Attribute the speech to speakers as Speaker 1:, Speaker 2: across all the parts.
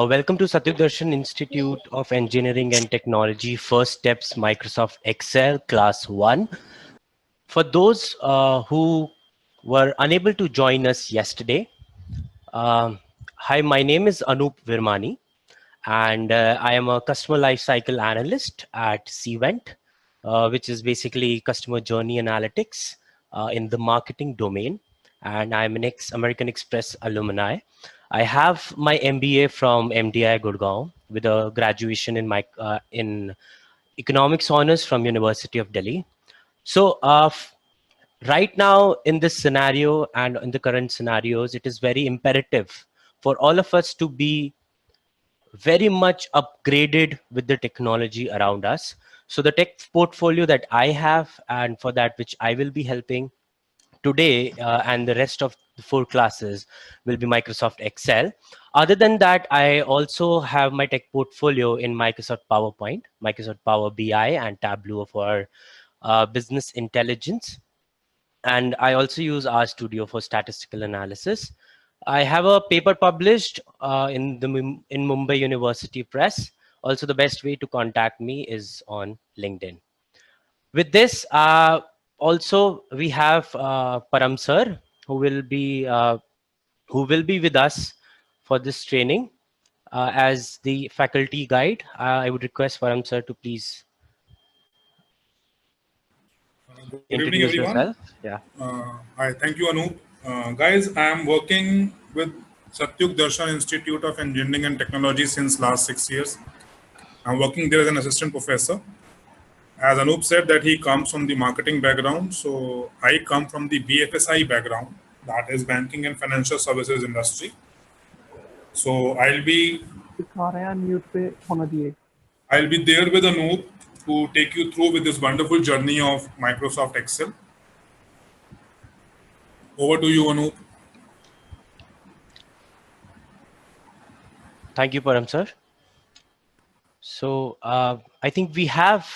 Speaker 1: Welcome to Satyuk Darshan Institute of Engineering and Technology, First Steps Microsoft Excel, Class 1. For those who were unable to join us yesterday, hi, my name is Anup Virmani, and I am a customer lifecycle analyst at Cvent, which is basically customer journey analytics in the marketing domain. And I'm an ex-American Express alumni. I have my MBA from MDI Gurgaon with a graduation in economics honors from University of Delhi. So right now in this scenario and in the current scenarios, it is very imperative for all of us to be very much upgraded with the technology around us. So the tech portfolio that I have, and for that which I will be helping today and the rest of the 4 classes, will be Microsoft Excel. Other than that, I also have my tech portfolio in Microsoft PowerPoint, Microsoft Power BI, and Tableau for business intelligence. And I also use RStudio for statistical analysis. I have a paper published in Mumbai University Press. Also, the best way to contact me is on LinkedIn. With this, also we have Param sir, who will be with us for this training as the faculty guide. I would request Param sir to please
Speaker 2: Good evening,
Speaker 1: introduce
Speaker 2: everyone.
Speaker 1: yourself. Yeah.
Speaker 2: Hi, thank you, Anup. Guys, I am working with Satyuk Darshan Institute of Engineering and Technology since last 6 years. I'm working there as an assistant professor. As Anup said that he comes from the marketing background, so I come from the BFSI background, that is banking and financial services industry. So
Speaker 3: दिखा रहे हैं mute पे होना दिए
Speaker 2: I'll be there with Anup to take you through with this wonderful journey of Microsoft Excel. Over to you, Anup.
Speaker 1: Thank you, Param sir. So I think we have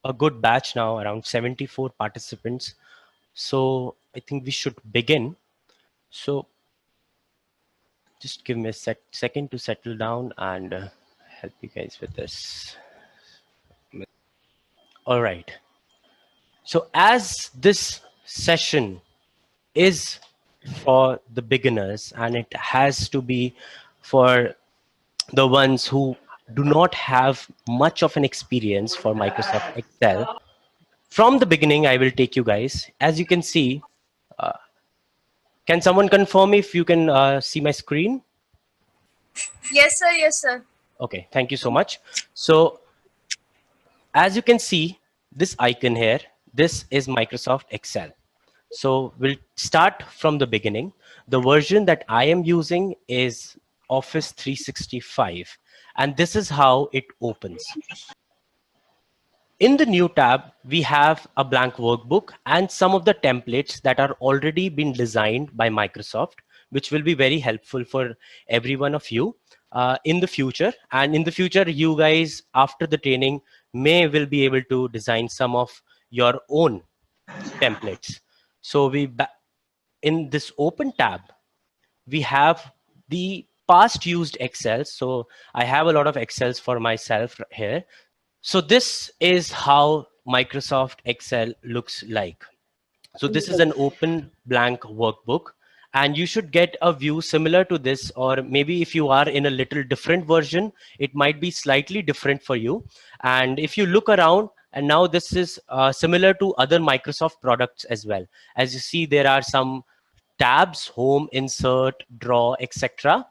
Speaker 1: a good batch now, around 74 participants. So I think we should begin. So just give me a second to settle down and help you guys with this. All right. So as this session is for the beginners and it has to be for the ones who do not have much of an experience for Microsoft Excel, from the beginning, I will take you guys. As you can see, can someone confirm if you can see my screen?
Speaker 4: Yes, sir. Yes, sir.
Speaker 1: Okay, thank you so much. So as you can see, this icon here, this is Microsoft Excel. So we'll start from the beginning. The version that I am using is Office 365, and this is how it opens. In the new tab, we have a blank workbook and some of the templates that are already been designed by Microsoft, which will be very helpful for every one of you in the future. And in the future, you guys, after the training, will be able to design some of your own templates. So in this open tab, we have the past used Excel. So I have a lot of Excels for myself here. So this is how Microsoft Excel looks like. So this is an open blank workbook, and you should get a view similar to this, or maybe if you are in a little different version, it might be slightly different for you. And if you look around, and now this is similar to other Microsoft products as well. As you see, there are some tabs: home, insert, draw, etc.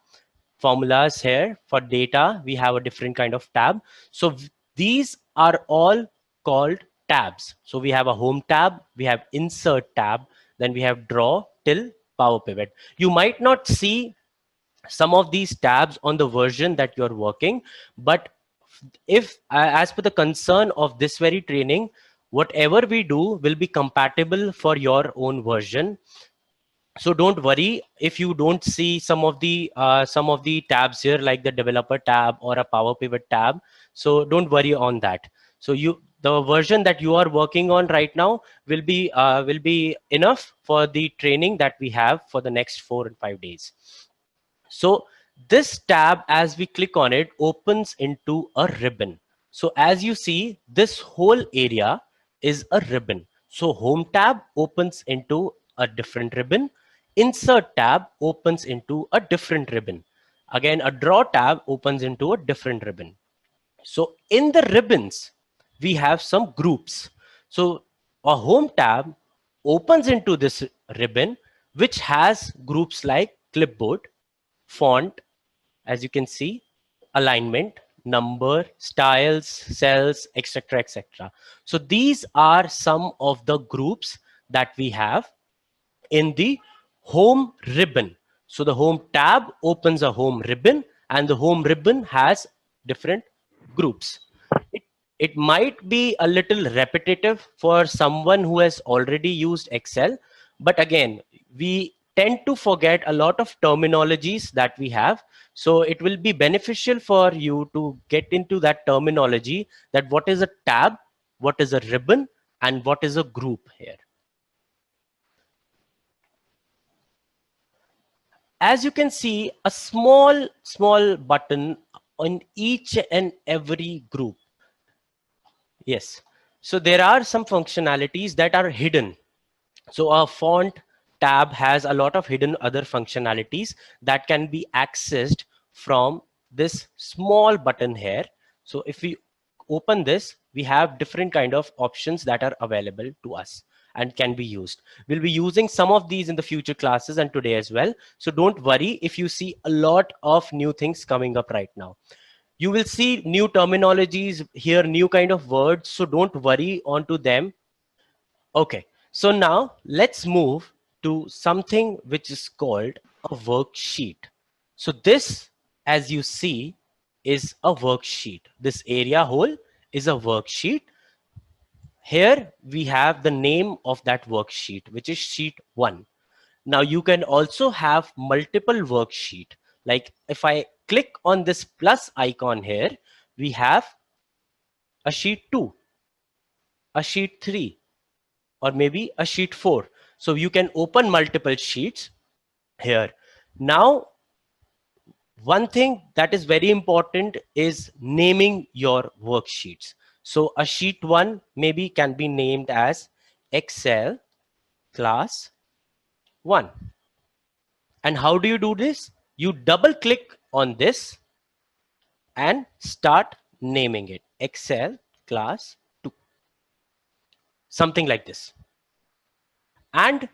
Speaker 1: Formulas here. For data, we have a different kind of tab. So these are all called tabs. So we have a home tab, we have insert tab, then we have draw till power pivot. You might not see some of these tabs on the version that you're working, but if as per the concern of this very training, whatever we do will be compatible for your own version. So don't worry if you don't see some of the tabs here, like the developer tab or a power pivot tab. So don't worry on that. So the version that you are working on right now will be enough for the training that we have for the next 4 and 5 days. So This tab, as we click on it, opens into a ribbon. So as you see, this whole area is a ribbon. So home tab opens into a different ribbon. Insert tab opens into a different ribbon. Again, a draw tab opens into a different ribbon. So in the ribbons, we have some groups. So a home tab opens into this ribbon, which has groups like clipboard, font, as you can see, alignment, number, styles, cells, etc., etc. So these are some of the groups that we have in the home ribbon. So the home tab opens a home ribbon, and the home ribbon has different groups. It might be a little repetitive for someone who has already used Excel, but again, we tend to forget a lot of terminologies that we have. So it will be beneficial for you to get into that terminology, that what is a tab, what is a ribbon, and what is a group here. As you can see, a small button on each and every group. Yes. So there are some functionalities that are hidden. So a font tab has a lot of hidden other functionalities that can be accessed from this small button here. So if we open this, we have different kind of options that are available to us and can be used. We'll be using some of these in the future classes and today as well. So don't worry if you see a lot of new things coming up right now. You will see new terminologies here, new kind of words. So don't worry onto them. Okay, so now let's move to something which is called a worksheet. So this, as you see, is a worksheet. This area whole is a worksheet. Here we have the name of that worksheet, which is sheet 1. Now you can also have multiple worksheet. Like if I click on this plus icon here, we have a sheet 2, a sheet 3, or maybe a sheet 4. So you can open multiple sheets here. Now, one thing that is very important is naming your worksheets. So a sheet 1 maybe can be named as Excel class 1. And how do you do this? You double click on this and start naming it Excel class 2. Something like this. And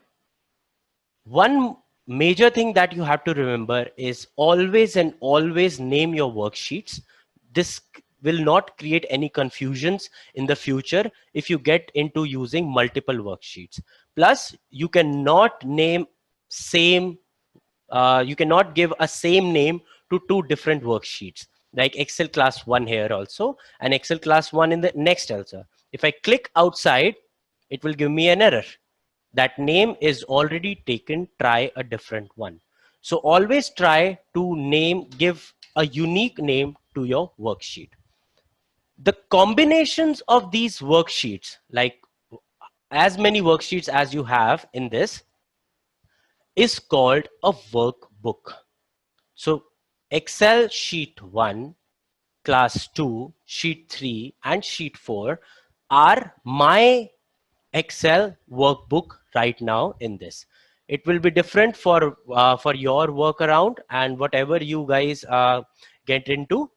Speaker 1: one major thing that you have to remember is always and always name your worksheets. This will not create any confusions in the future if you get into using multiple worksheets. Plus, you cannot name you cannot give a same name to two different worksheets, like Excel class 1 here also and Excel class 1 in the next also. If I click outside, it will give me an error. That name is already taken, try a different one. So always try to give a unique name to your worksheet. The combinations of these worksheets, like as many worksheets as you have in this, is called a workbook. So Excel sheet 1, class 2, sheet 3, and sheet 4 are my Excel workbook right now in this. It will be different for your workaround and whatever you guys get into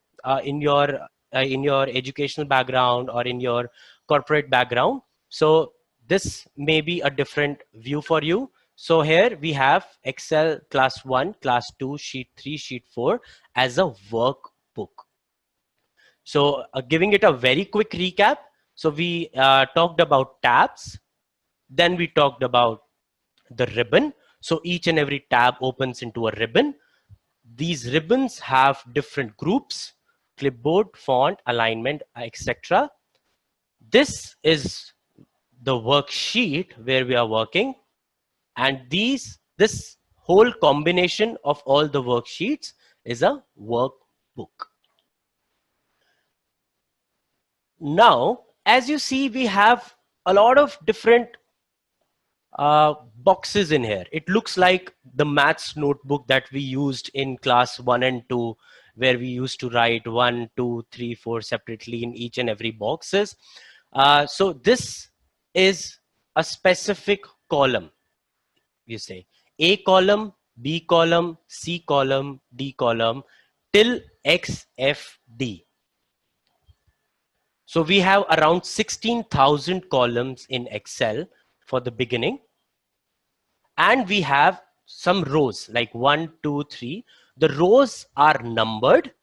Speaker 1: in your educational background or in your corporate background. So this may be a different view for you. So here we have Excel class 1, class 2, sheet 3, sheet 4 as a workbook. So giving it a very quick recap. So we talked about tabs. Then we talked about the ribbon. So each and every tab opens into a ribbon. These ribbons have different groups: clipboard, font, alignment, etc. This is the worksheet where we are working. And this whole combination of all the worksheets is a workbook. Now, as you see, we have a lot of different boxes in here. It looks like the maths notebook that we used in class 1 and 2, where we used to write 1, 2, 3, 4 separately in each and every boxes. So this is a specific column. You say A column, B column, C column, D column till XFD. So we have around 16,000 columns in Excel for the beginning. And we have some rows like 1, 2, 3. The rows are numbered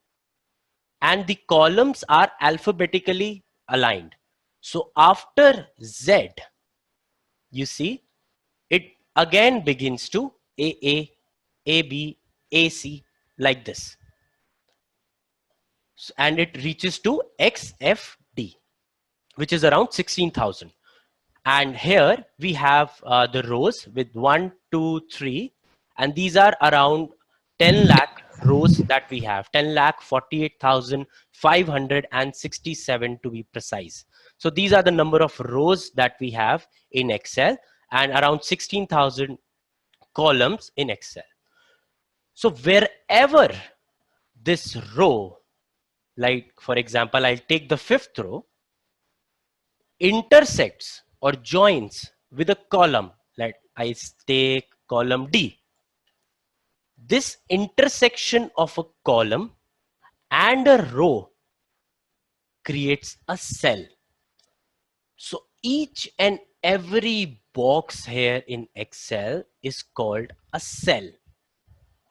Speaker 1: and the columns are alphabetically aligned. So after Z, you see, it again begins to AA, AB, AC like this. And it reaches to XFD, which is around 16,000. And here we have the rows with 1, 2, 3, and these are around 10 lakh rows that we have, 10,48,567 to be precise. So these are the number of rows that we have in Excel and around 16,000 columns in Excel. So wherever this row, like for example, I'll take the 5th row, intersects or joins with a column, like I take column D. This intersection of a column and a row creates a cell. So each and every box here in Excel is called a cell.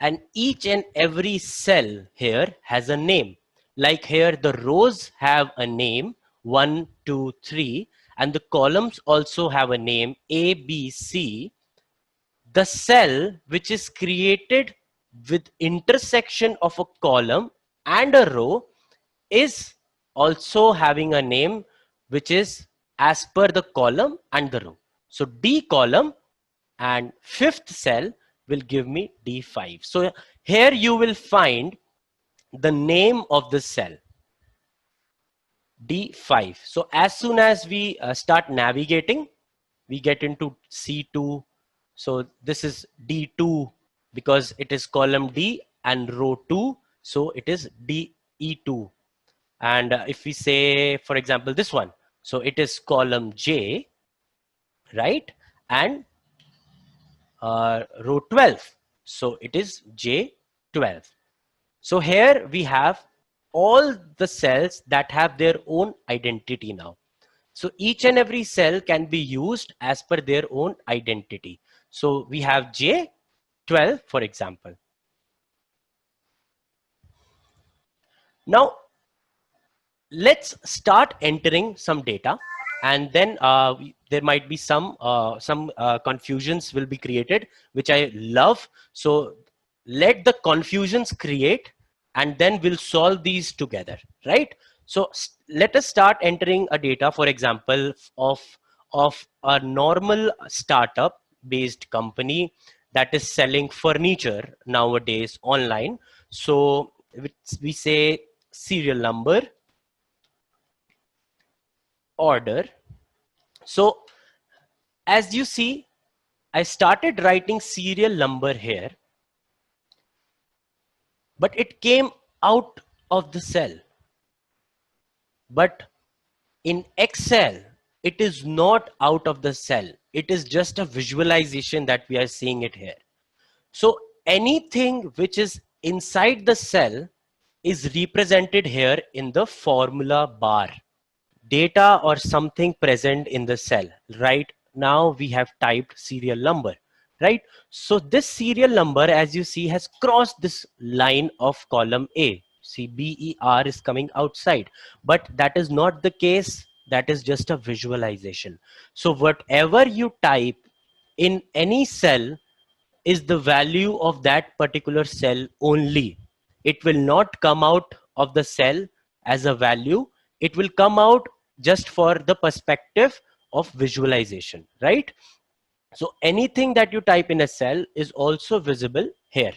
Speaker 1: And each and every cell here has a name. Like here, the rows have a name, 1, 2, 3, and the columns also have a name, A, B, C. The cell which is created with intersection of a column and a row is also having a name which is as per the column and the row. So D column and 5th cell will give me D5. So here you will find the name of the cell, D5. So as soon as we start navigating, we get into C2. So this is D2 because it is column D and row 2. So it is DE2. And if we say, for example, this one, so it is column J, right? And row 12. So it is J12. So here we have all the cells that have their own identity now. So each and every cell can be used as per their own identity. So we have J12, for example. Now, let's start entering some data, and then there might be some confusions will be created, which I love. So let the confusions create, and then we'll solve these together, right? So let us start entering a data, for example, of a normal startup based company that is selling furniture nowadays online. So we say serial number, order. So as you see, I started writing serial number here, but it came out of the cell. But in Excel, it is not out of the cell. It is just a visualization that we are seeing it here. So anything which is inside the cell is represented here in the formula bar. Data or something present in the cell. Right now we have typed serial number, right? So this serial number, as you see, has crossed this line of column A. See, BER is coming outside, but that is not the case. That is just a visualization. So whatever you type in any cell is the value of that particular cell only. It will not come out of the cell as a value. It will come out just for the perspective of visualization, right? So anything that you type in a cell is also visible here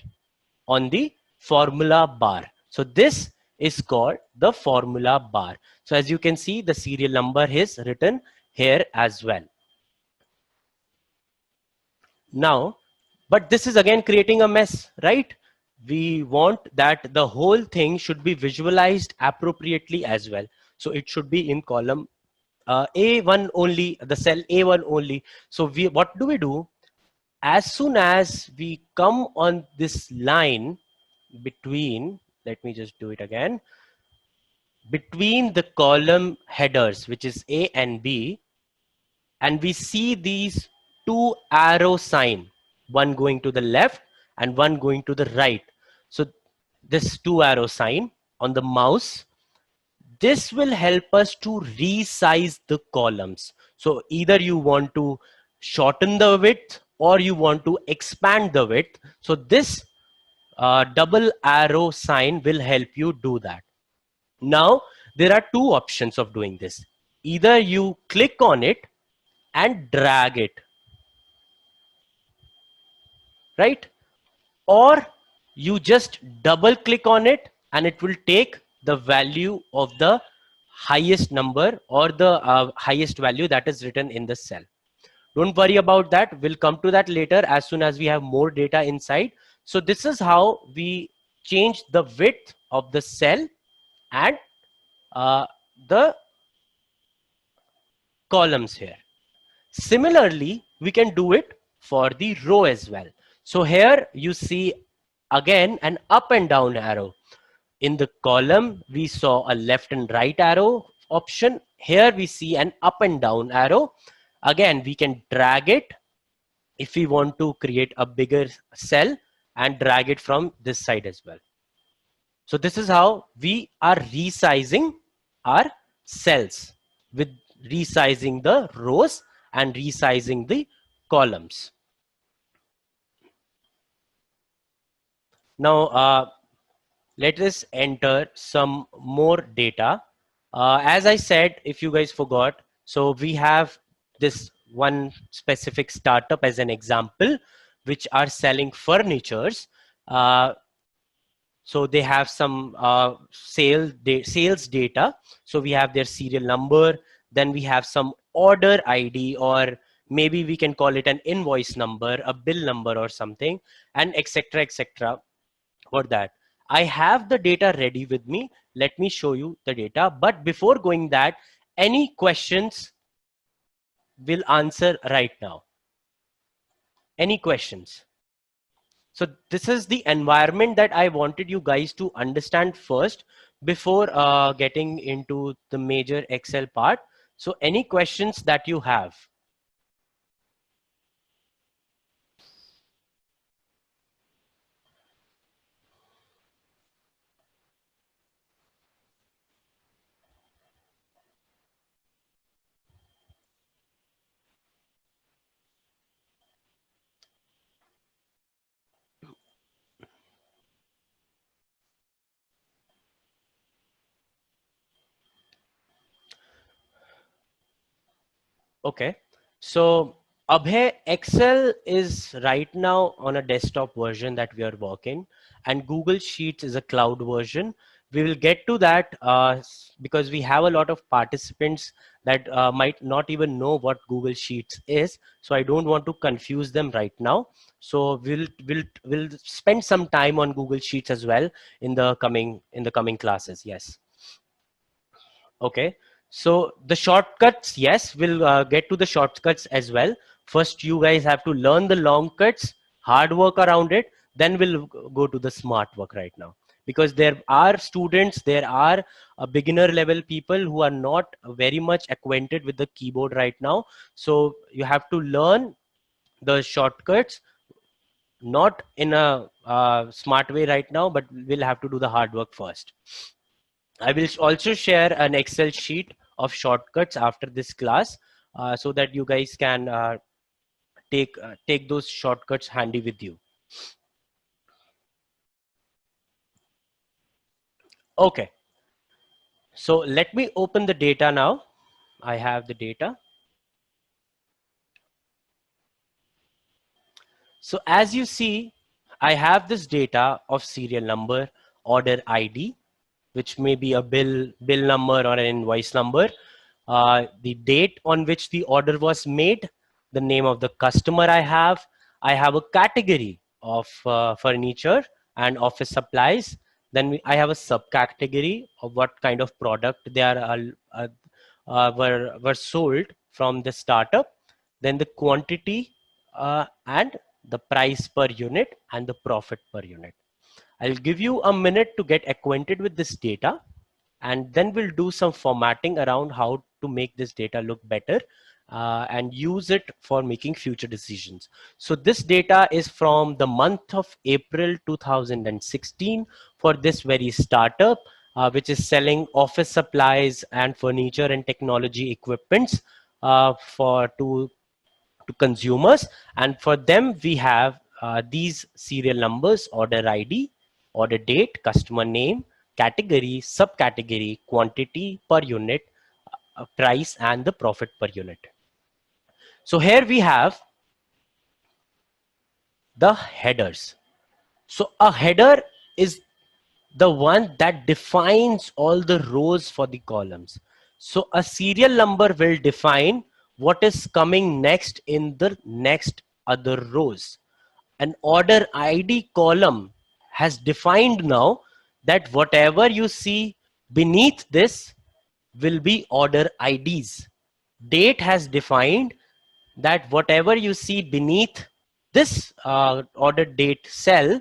Speaker 1: on the formula bar. So this is called the formula bar. So as you can see, the serial number is written here as well. Now, but this is again creating a mess, right? We want that the whole thing should be visualized appropriately as well. So it should be in column A1 only, the cell A1 only. So what do we do? As soon as we come on this line between, let me just do it again, between the column headers, which is A and B, and we see these two arrow sign, one going to the left and one going to the right. So this two arrow sign on the mouse, this will help us to resize the columns. So either you want to shorten the width or you want to expand the width. So this double arrow sign will help you do that. Now, there are two options of doing this. Either you click on it and drag it, right? Or you just double click on it and it will take the value of the highest number or the highest value that is written in the cell. Don't worry about that. We'll come to that later as soon as we have more data inside. So this is how we change the width of the cell and the columns here. Similarly, we can do it for the row as well. So here you see again an up and down arrow. In the column, we saw a left and right arrow option. Here we see an up and down arrow. Again, we can drag it if we want to create a bigger cell and drag it from this side as well. So this is how we are resizing our cells, with resizing the rows and resizing the columns. Now, let us enter some more data. As I said, if you guys forgot, so we have this one specific startup as an example, which are selling furnitures. So they have some sales data. So we have their serial number, then we have some order ID, or maybe we can call it an invoice number, a bill number or something, and etc. For that, I have the data ready with me. Let me show you the data. But before going that, any questions will answer right now. Any questions? So this is the environment that I wanted you guys to understand first before getting into the major Excel part. So any questions that you have? Okay, so Abhay, Excel is right now on a desktop version that we are working, and Google Sheets is a cloud version. We will get to that because we have a lot of participants that might not even know what Google Sheets is. So I don't want to confuse them right now. So we'll spend some time on Google Sheets as well in the coming classes. Yes. Okay. So the shortcuts, yes, we'll get to the shortcuts as well. First, you guys have to learn the long cuts, hard work around it. Then we'll go to the smart work right now. Because there are students, there are beginner level people who are not very much acquainted with the keyboard right now. So you have to learn the shortcuts, not in a smart way right now, but we'll have to do the hard work first. I will also share an Excel sheet of shortcuts after this class so that you guys can take those shortcuts handy with you. Okay, so let me open the data now. I have the data. So as you see, I have this data of serial number, order ID, which may be a bill number or an invoice number, the date on which the order was made, the name of the customer I have, I have a category of furniture and office supplies. Then I have a subcategory of what kind of product they are were sold from the startup. Then the quantity and the price per unit and the profit per unit. I'll give you a minute to get acquainted with this data, and then we'll do some formatting around how to make this data look better and use it for making future decisions. So this data is from the month of April 2016 for this very startup, which is selling office supplies and furniture and technology equipments to consumers. And for them, we have these serial numbers: order ID, order date, customer name, category, subcategory, quantity per unit, price, and the profit per unit. So here we have the headers. So a header is the one that defines all the rows for the columns. So a serial number will define what is coming next in the next other rows. An order ID column has defined now that whatever you see beneath this will be order IDs. Date has defined that whatever you see beneath this order date cell,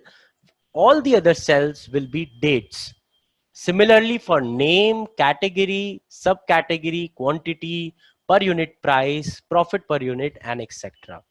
Speaker 1: all the other cells will be dates. Similarly, for name, category, subcategory, quantity, per unit price, profit per unit, and etc.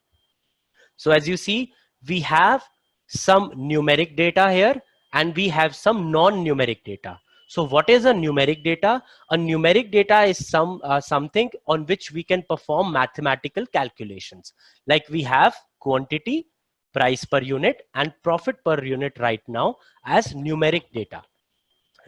Speaker 1: So as you see, we have some numeric data here and we have some non-numeric data. So what is a numeric data? A numeric data is something on which we can perform mathematical calculations. Like we have quantity, price per unit, and profit per unit right now as numeric data.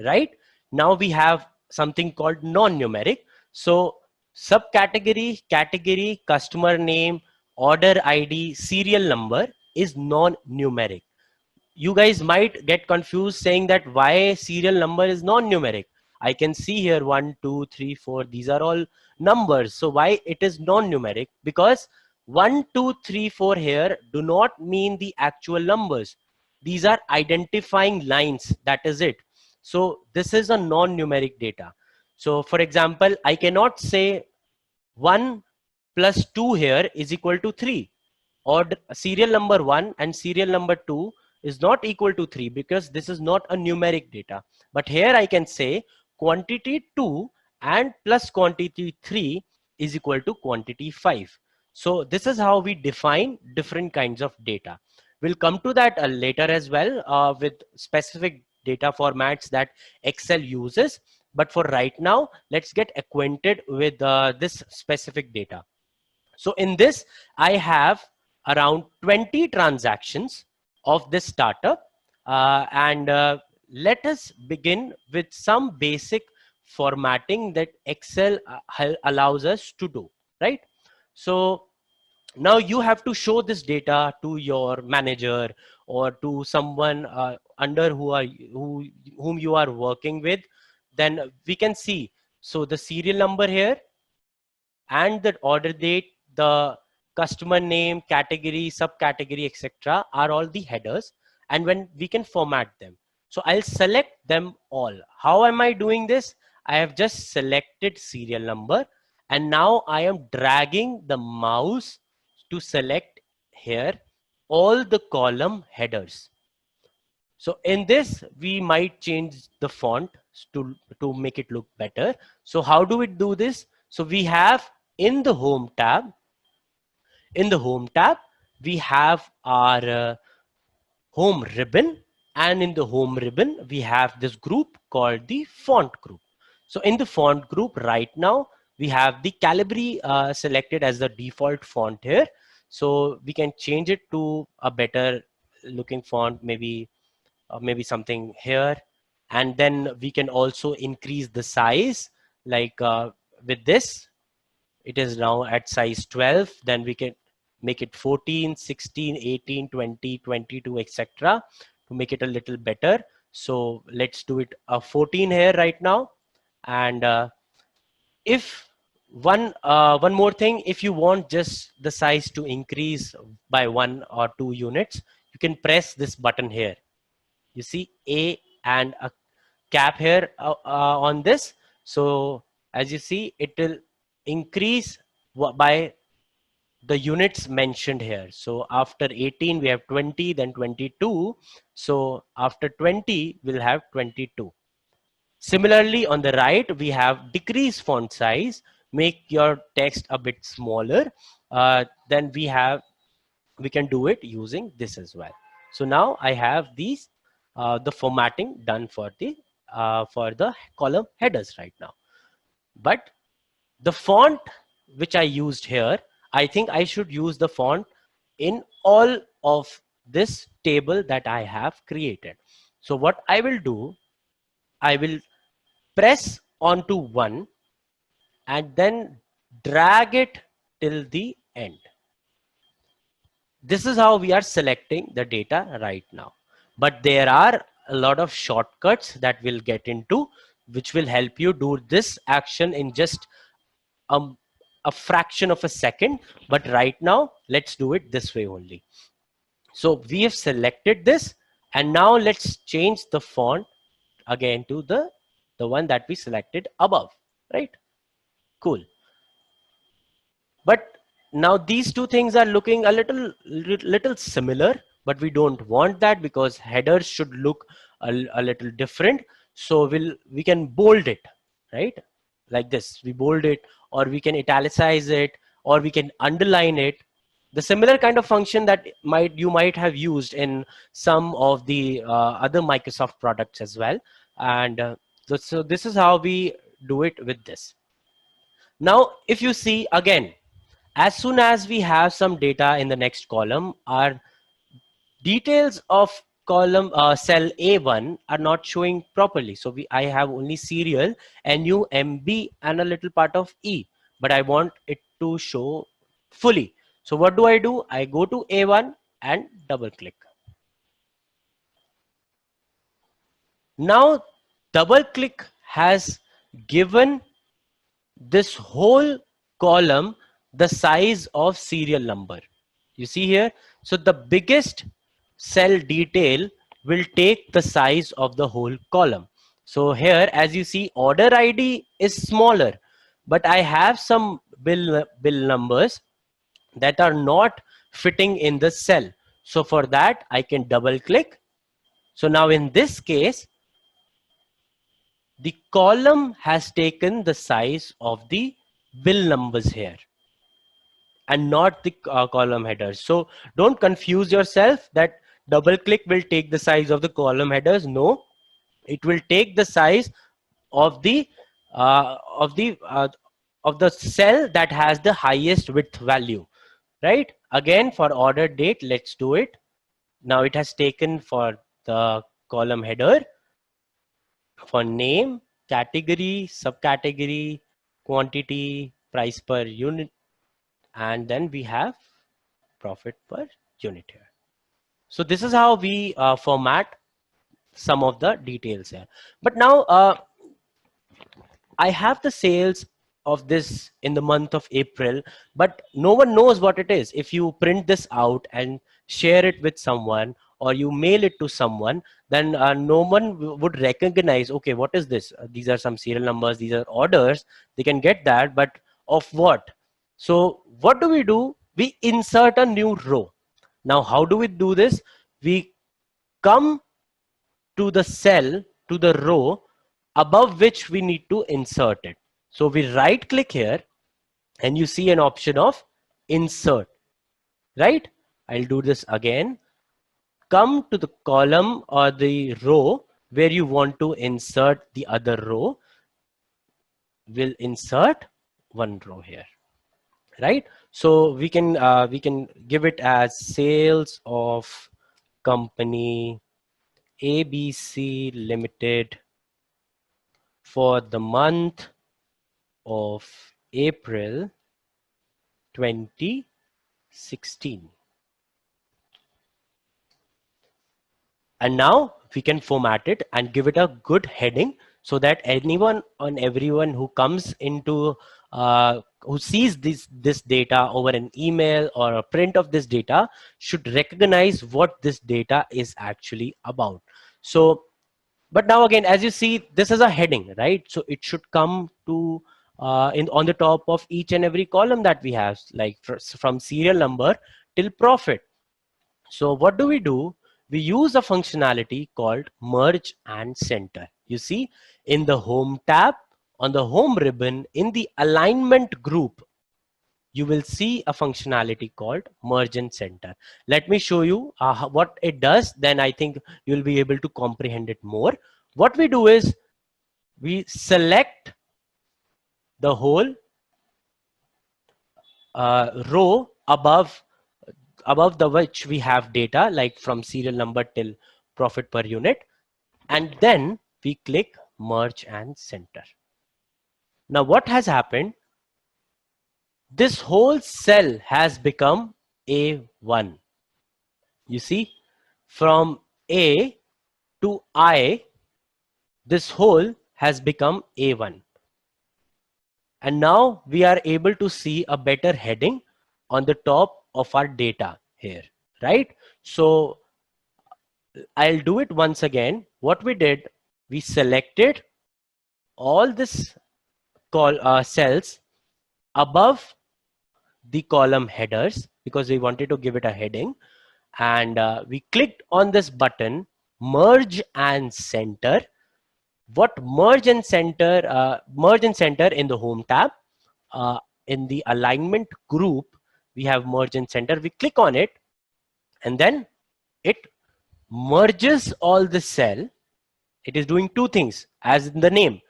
Speaker 1: Right now we have something called non-numeric. So subcategory, category, customer name, order ID, serial number is non-numeric. You guys might get confused saying that why serial number is non-numeric. I can see here 1, 2, 3, 4. These are all numbers. So why it is non-numeric? Because 1, 2, 3, 4 here do not mean the actual numbers. These are identifying lines. That is it. So this is a non-numeric data. So for example, I cannot say 1 plus 2 here is equal to 3. Or serial number 1 and serial number 2 is not equal to 3 because this is not a numeric data. But here I can say quantity 2 and plus quantity 3 is equal to quantity 5. So this is how we define different kinds of data. We'll come to that later as well with specific data formats that Excel uses. But for right now, let's get acquainted with this specific data. So in this, I have around 20 transactions of this startup. Let us begin with some basic formatting that Excel allows us to do, right? So now you have to show this data to your manager or to someone under whom you are working with. Then we can see, so the serial number here and the order date, the customer name, category, subcategory, etc. are all the headers, and when we can format them. So I'll select them all. How am I doing this? I have just selected serial number, and now I am dragging the mouse to select here all the column headers. So in this, we might change the font to make it look better. So how do we do this? So we have in the home tab, we have our home ribbon, and in the home ribbon, we have this group called the font group. So in the font group right now, we have the Calibri selected as the default font here. So we can change it to a better looking font, maybe something here. And then we can also increase the size, like with this, it is now at size 12. Then we can make it 14, 16, 18, 20, 22, etc. to make it a little better. So let's do it 14 here right now. And if One more thing, if you want just the size to increase by 1 or 2 units, you can press this button here. You see A and a cap here on this. So as you see, it will increase by the units mentioned here. So after 18 we have 20, then 22. So after 20 we'll have 22. Similarly, on the right we have decrease font size, make your text a bit smaller. Then we can do it using this as well. So now I have these the formatting done for the column headers right now. But the font which I used here, I think I should use the font in all of this table that I have created. So what I will do, I will press onto one and then drag it till the end. This is how we are selecting the data right now. But there are a lot of shortcuts that we'll get into, which will help you do this action in just a fraction of a second. But right now, let's do it this way only. So we have selected this, and now let's change the font again to the one that we selected above, right? Cool. But now these two things are looking a little similar, but we don't want that because headers should look a little different. So we can bold it, right? Like this, we bold it, or we can italicize it, or we can underline it. The similar kind of function that you might have used in some of the other Microsoft products as well. And so this is how we do it with this. Now, if you see again, as soon as we have some data in the next column, our details of column cell A1 are not showing properly. So I have only serial, NU, MB, and a little part of E, but I want it to show fully. So what do? I go to A1 and double click. Now double click has given this whole column the size of serial number. You see here, so the biggest cell detail will take the size of the whole column. So here, as you see, order ID is smaller, but I have some bill numbers that are not fitting in the cell. So for that, I can double click. So now in this case, the column has taken the size of the bill numbers here and not the column headers. So don't confuse yourself that double click will take the size of the column headers. No, it will take the size of the cell that has the highest width value, right? Again, for order date, let's do it. Now it has taken for the column header, for name, category, subcategory, quantity, price per unit, and then we have profit per unit here. So this is how we format some of the details here. But now I have the sales of this in the month of April, but no one knows what it is. If you print this out and share it with someone, or you mail it to someone, then no one would recognize, okay, what is this? These are some serial numbers, these are orders. They can get that, but of what? So what do? We insert a new row. Now, how do we do this? We come to the cell, to the row above which we need to insert it. So we right click here and you see an option of insert, right? I'll do this again. Come to the column or the row where you want to insert the other row. We'll insert one row here, right? So we can give it as sales of company ABC Limited for the month of April 2016. And now we can format it and give it a good heading so that anyone and everyone who comes into who sees this data over an email or a print of this data should recognize what this data is actually about. So, but now again, as you see, this is a heading, right? So it should come to on the top of each and every column that we have, like from serial number till profit. So what do? We use a functionality called merge and center. You see, in the home tab, on the home ribbon, in the alignment group, you will see a functionality called merge and center. Let me show you what it does. Then I think you'll be able to comprehend it more. What we do is we select the whole row above the which we have data, like from serial number till profit per unit, and then we click merge and center. Now what has happened, this whole cell has become A1. You see, from A to I, this whole has become A1. And now we are able to see a better heading on the top of our data here, right? So I'll do it once again. What we did, we selected all this cells above the column headers because we wanted to give it a heading, and we clicked on this button, merge and center. What merge and center in the home tab, in the alignment group, we have merge and center. We click on it, and then it merges all the cell. It is doing two things as in the name,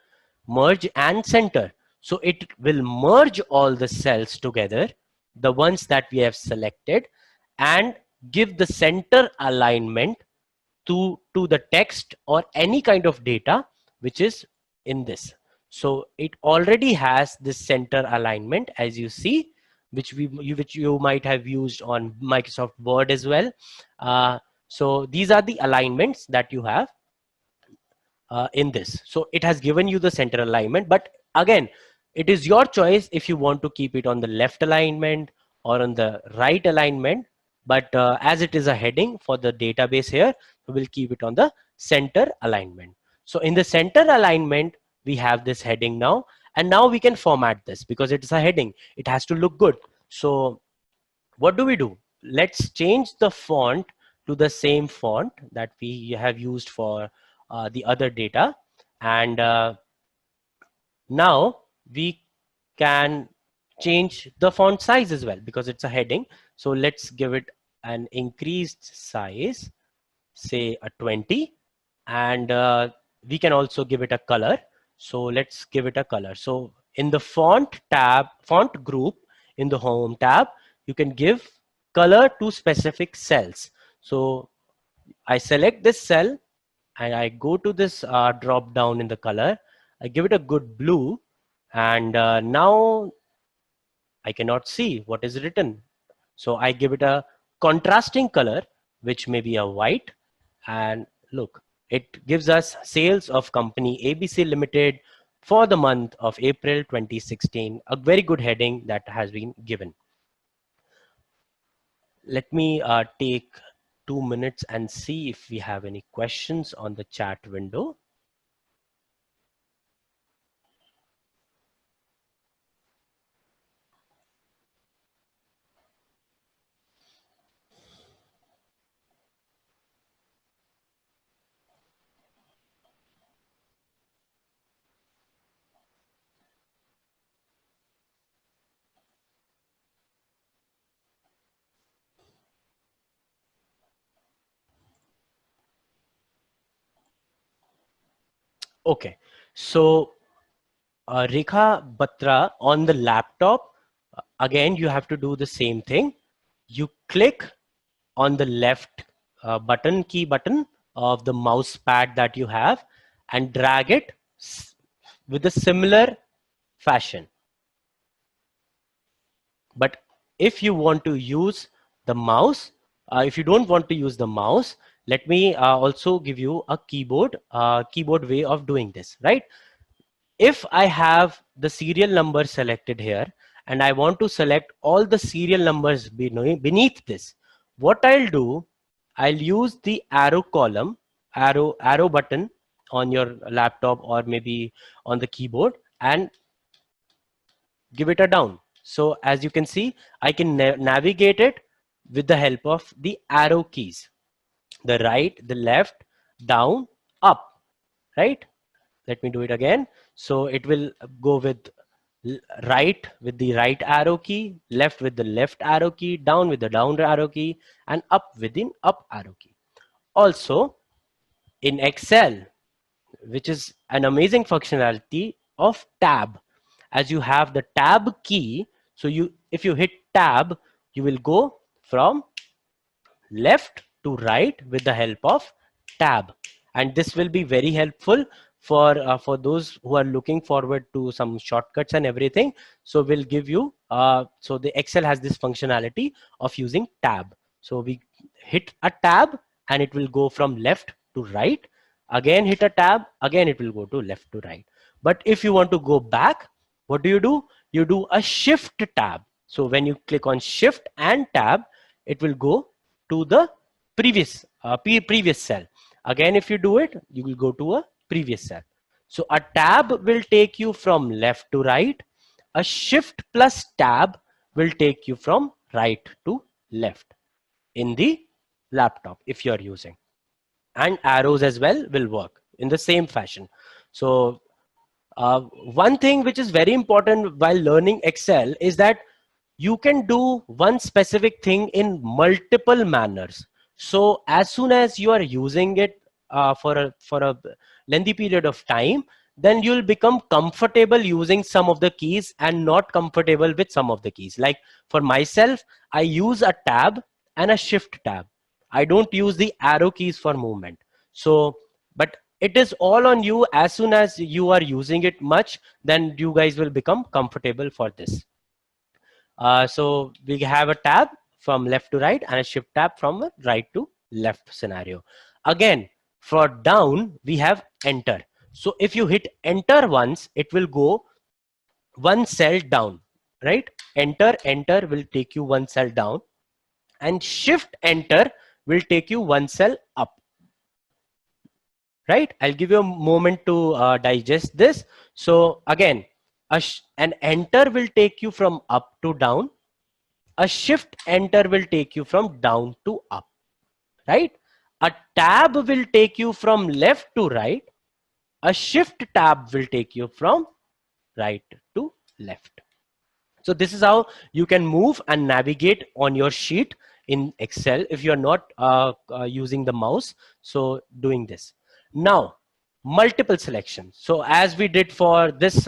Speaker 1: merge and center. So it will merge all the cells together, the ones that we have selected, and give the center alignment to the text or any kind of data which is in this. So it already has this center alignment, as you see, which you might have used on Microsoft Word as well. So these are the alignments that you have in this. So it has given you the center alignment, but again, it is your choice if you want to keep it on the left alignment or on the right alignment. But as it is a heading for the database here, we'll keep it on the center alignment. So in the center alignment, we have this heading now, and now we can format this because it's a heading. It has to look good. So what do? Let's change the font to the same font that we have used for the other data. And now we can change the font size as well because it's a heading. So let's give it an increased size, say a 20, and we can also give it a color. So let's give it a color. So in the font tab, font group, in the home tab, you can give color to specific cells. So I select this cell and I go to this drop down in the color. I give it a good blue, and now I cannot see what is written. So I give it a contrasting color, which may be a white, and look, it gives us sales of company ABC Limited for the month of April 2016, a very good heading that has been given. Let me take 2 minutes and see if we have any questions on the chat window. Okay, so Rekha Batra, on the laptop, again, you have to do the same thing. You click on the left key button of the mouse pad that you have and drag it with a similar fashion. But if you want to use the mouse, if you don't want to use the mouse, Let me also give you a keyboard way of doing this, right? If I have the serial number selected here and I want to select all the serial numbers beneath this, what I'll do, I'll use the arrow column, arrow button on your laptop or maybe on the keyboard, and give it a down. So as you can see, I can navigate it with the help of the arrow keys, the right, the left, down, up, right? Let me do it again. So it will go with right with the right arrow key, left with the left arrow key, down with the down arrow key, and up with the up arrow key. Also in Excel, which is an amazing functionality of tab, as you have the tab key. So if you hit tab, you will go from left to right with the help of tab, and this will be very helpful for those who are looking forward to some shortcuts and everything. So we'll give you so the Excel has this functionality of using tab. So we hit a tab and it will go from left to right, again hit a tab, again it will go to left to right. But if you want to go back, what do? You do a shift tab. So when you click on shift and tab, it will go to the previous cell. Again, if you do it, you will go to a previous cell. So a tab will take you from left to right. A shift plus tab will take you from right to left in the laptop if you are using. And arrows as well will work in the same fashion. So one thing which is very important while learning Excel is that you can do one specific thing in multiple manners. So as soon as you are using it for a lengthy period of time, then you'll become comfortable using some of the keys and not comfortable with some of the keys. Like for myself, I use a tab and a shift tab. I don't use the arrow keys for movement. So, but it is all on you. As soon as you are using it much, then you guys will become comfortable for this. So we have a tab from left to right and a shift tab from right to left scenario. Again, for down, we have enter. So if you hit enter once, it will go one cell down, right? Enter will take you one cell down, and shift enter will take you one cell up, right? I'll give you a moment to digest this. So again, an enter will take you from up to down. A shift enter will take you from down to up, right? A tab will take you from left to right. A shift tab will take you from right to left. So this is how you can move and navigate on your sheet in Excel if you're not using the mouse. So doing this. Now, multiple selections. So as we did for this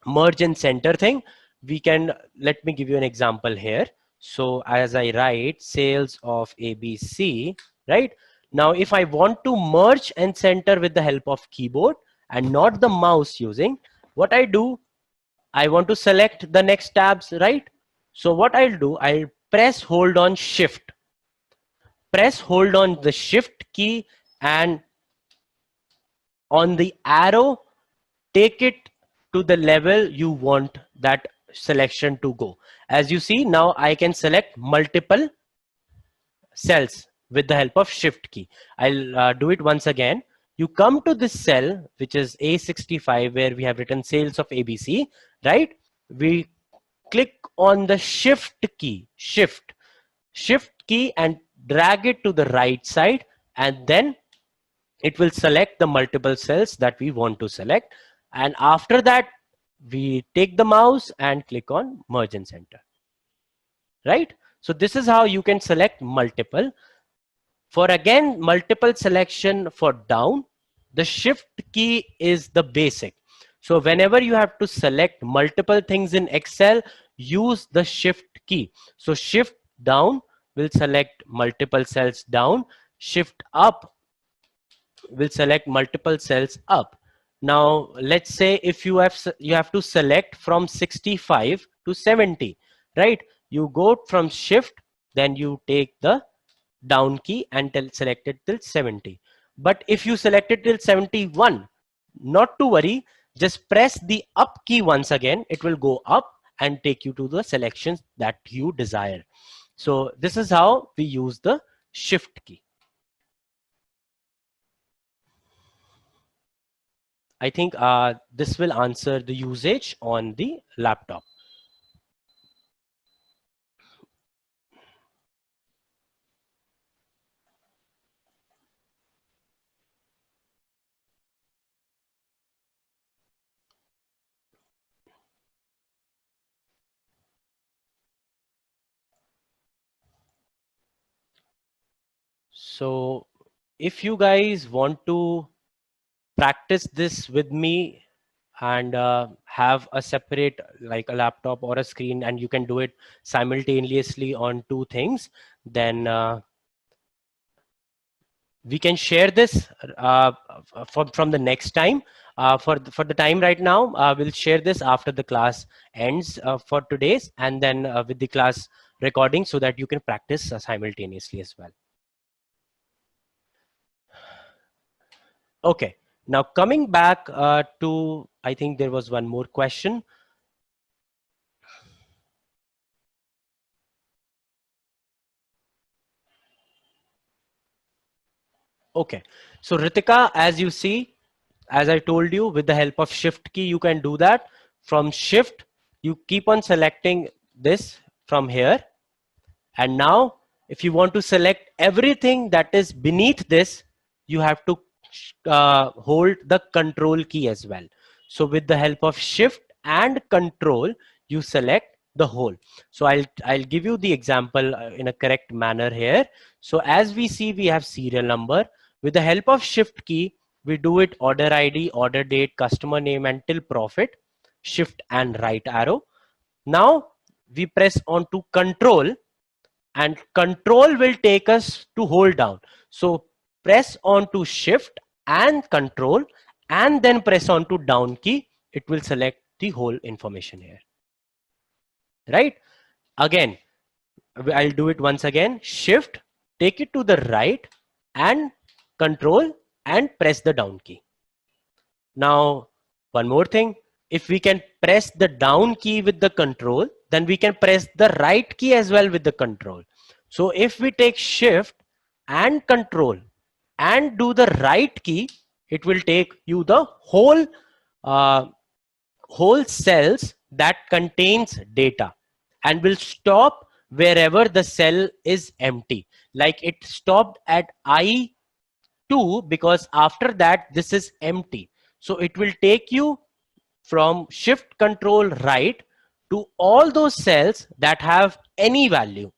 Speaker 1: merge and center thing, we can, let me give you an example here. So as I write sales of ABC, right? Now, if I want to merge and center with the help of keyboard and not the mouse using, what I do, I want to select the next tabs, right? So what I'll do, I'll press hold on shift. Press hold on the shift key and on the arrow, take it to the level you want that selection to go. As you see, now I can select multiple cells with the help of shift key. I'll do it once again. You come to this cell, which is A65, where we have written sales of ABC, right? We click on the shift key, shift key, and drag it to the right side, and then it will select the multiple cells that we want to select. And after that, we take the mouse and click on merge and center, right? So this is how you can select multiple. For again, multiple selection for down, the shift key is the basic. So whenever you have to select multiple things in Excel, use the shift key. So shift down will select multiple cells down. Shift up will select multiple cells up. Now let's say if you have to select from 65 to 70, right? You go from shift, then you take the down key and select it till 70. But if you select it till 71, not to worry, just press the up key once again. It will go up and take you to the selections that you desire. So this is how we use the shift key. I think this will answer the usage on the laptop. So if you guys want to practice this with me and have a separate, like a laptop or a screen, and you can do it simultaneously on two things, then we can share this from the next time. For the time right now, we'll share this after the class ends for today's, and then with the class recording, so that you can practice simultaneously as well. Okay, now coming back to, I think there was one more question. Okay, so Ritika, as you see, as I told you, with the help of shift key, you can do that. From shift, you keep on selecting this from here. And now, if you want to select everything that is beneath this, you have to hold the control key as well. So with the help of shift and control, you select the whole. So I'll give you the example in a correct manner here. So as we see, we have serial number. With the help of shift key, we do it order ID, order date, customer name, and till profit, shift and right arrow. Now we press on to control, and control will take us to hold down. So press on to shift and control, and then press on to down key. It will select the whole information here. Right? Again, I'll do it once again. Shift, take it to the right, and control, and press the down key. Now, one more thing. If we can press the down key with the control, then we can press the right key as well with the control. So if we take shift and control and do the right key, it will take you the whole cells that contains data, and will stop wherever the cell is empty. Like it stopped at I2 because after that this is empty. So it will take you from shift control right to all those cells that have any value.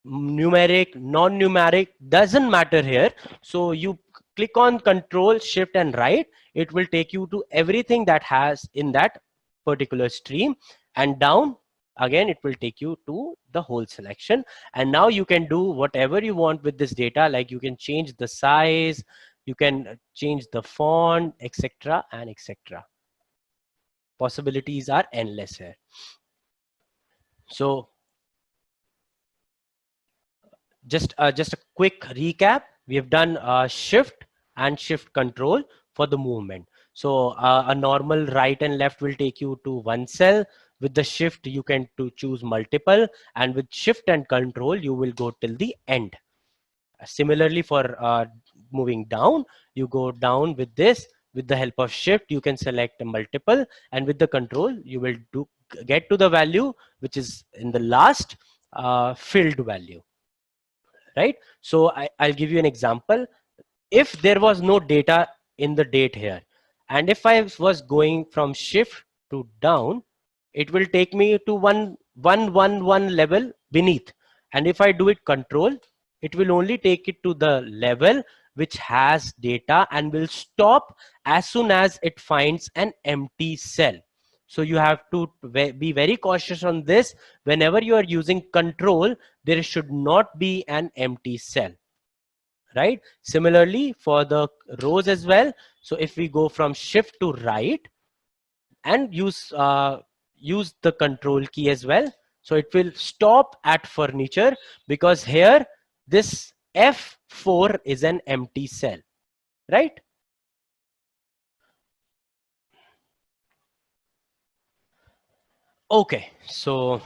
Speaker 1: Numeric, non-numeric, doesn't matter here. So you click on control, shift and right, it will take you to everything that has in that particular stream, and down again it will take you to the whole selection. And now you can do whatever you want with this data, like you can change the size, you can change the font, etc. and etc. Possibilities are endless here. So just a quick recap. We have done shift and shift control for the movement. So a normal right and left will take you to one cell. With the shift, you can choose multiple, and with shift and control, you will go till the end. Similarly, for moving down, you go down with this. With the help of shift, you can select a multiple, and with the control, you will get to the value which is in the last filled value. Right? So I'll give you an example. If there was no data in the date here, and if I was going from shift to down, it will take me to 111 level beneath. And if I do it control, it will only take it to the level which has data, and will stop as soon as it finds an empty cell. So you have to be very cautious on this. Whenever you are using control, there should not be an empty cell. Right? Similarly for the rows as well. So if we go from shift to right and use the control key as well, so it will stop at furniture, because here this F4 is an empty cell, right? Okay, so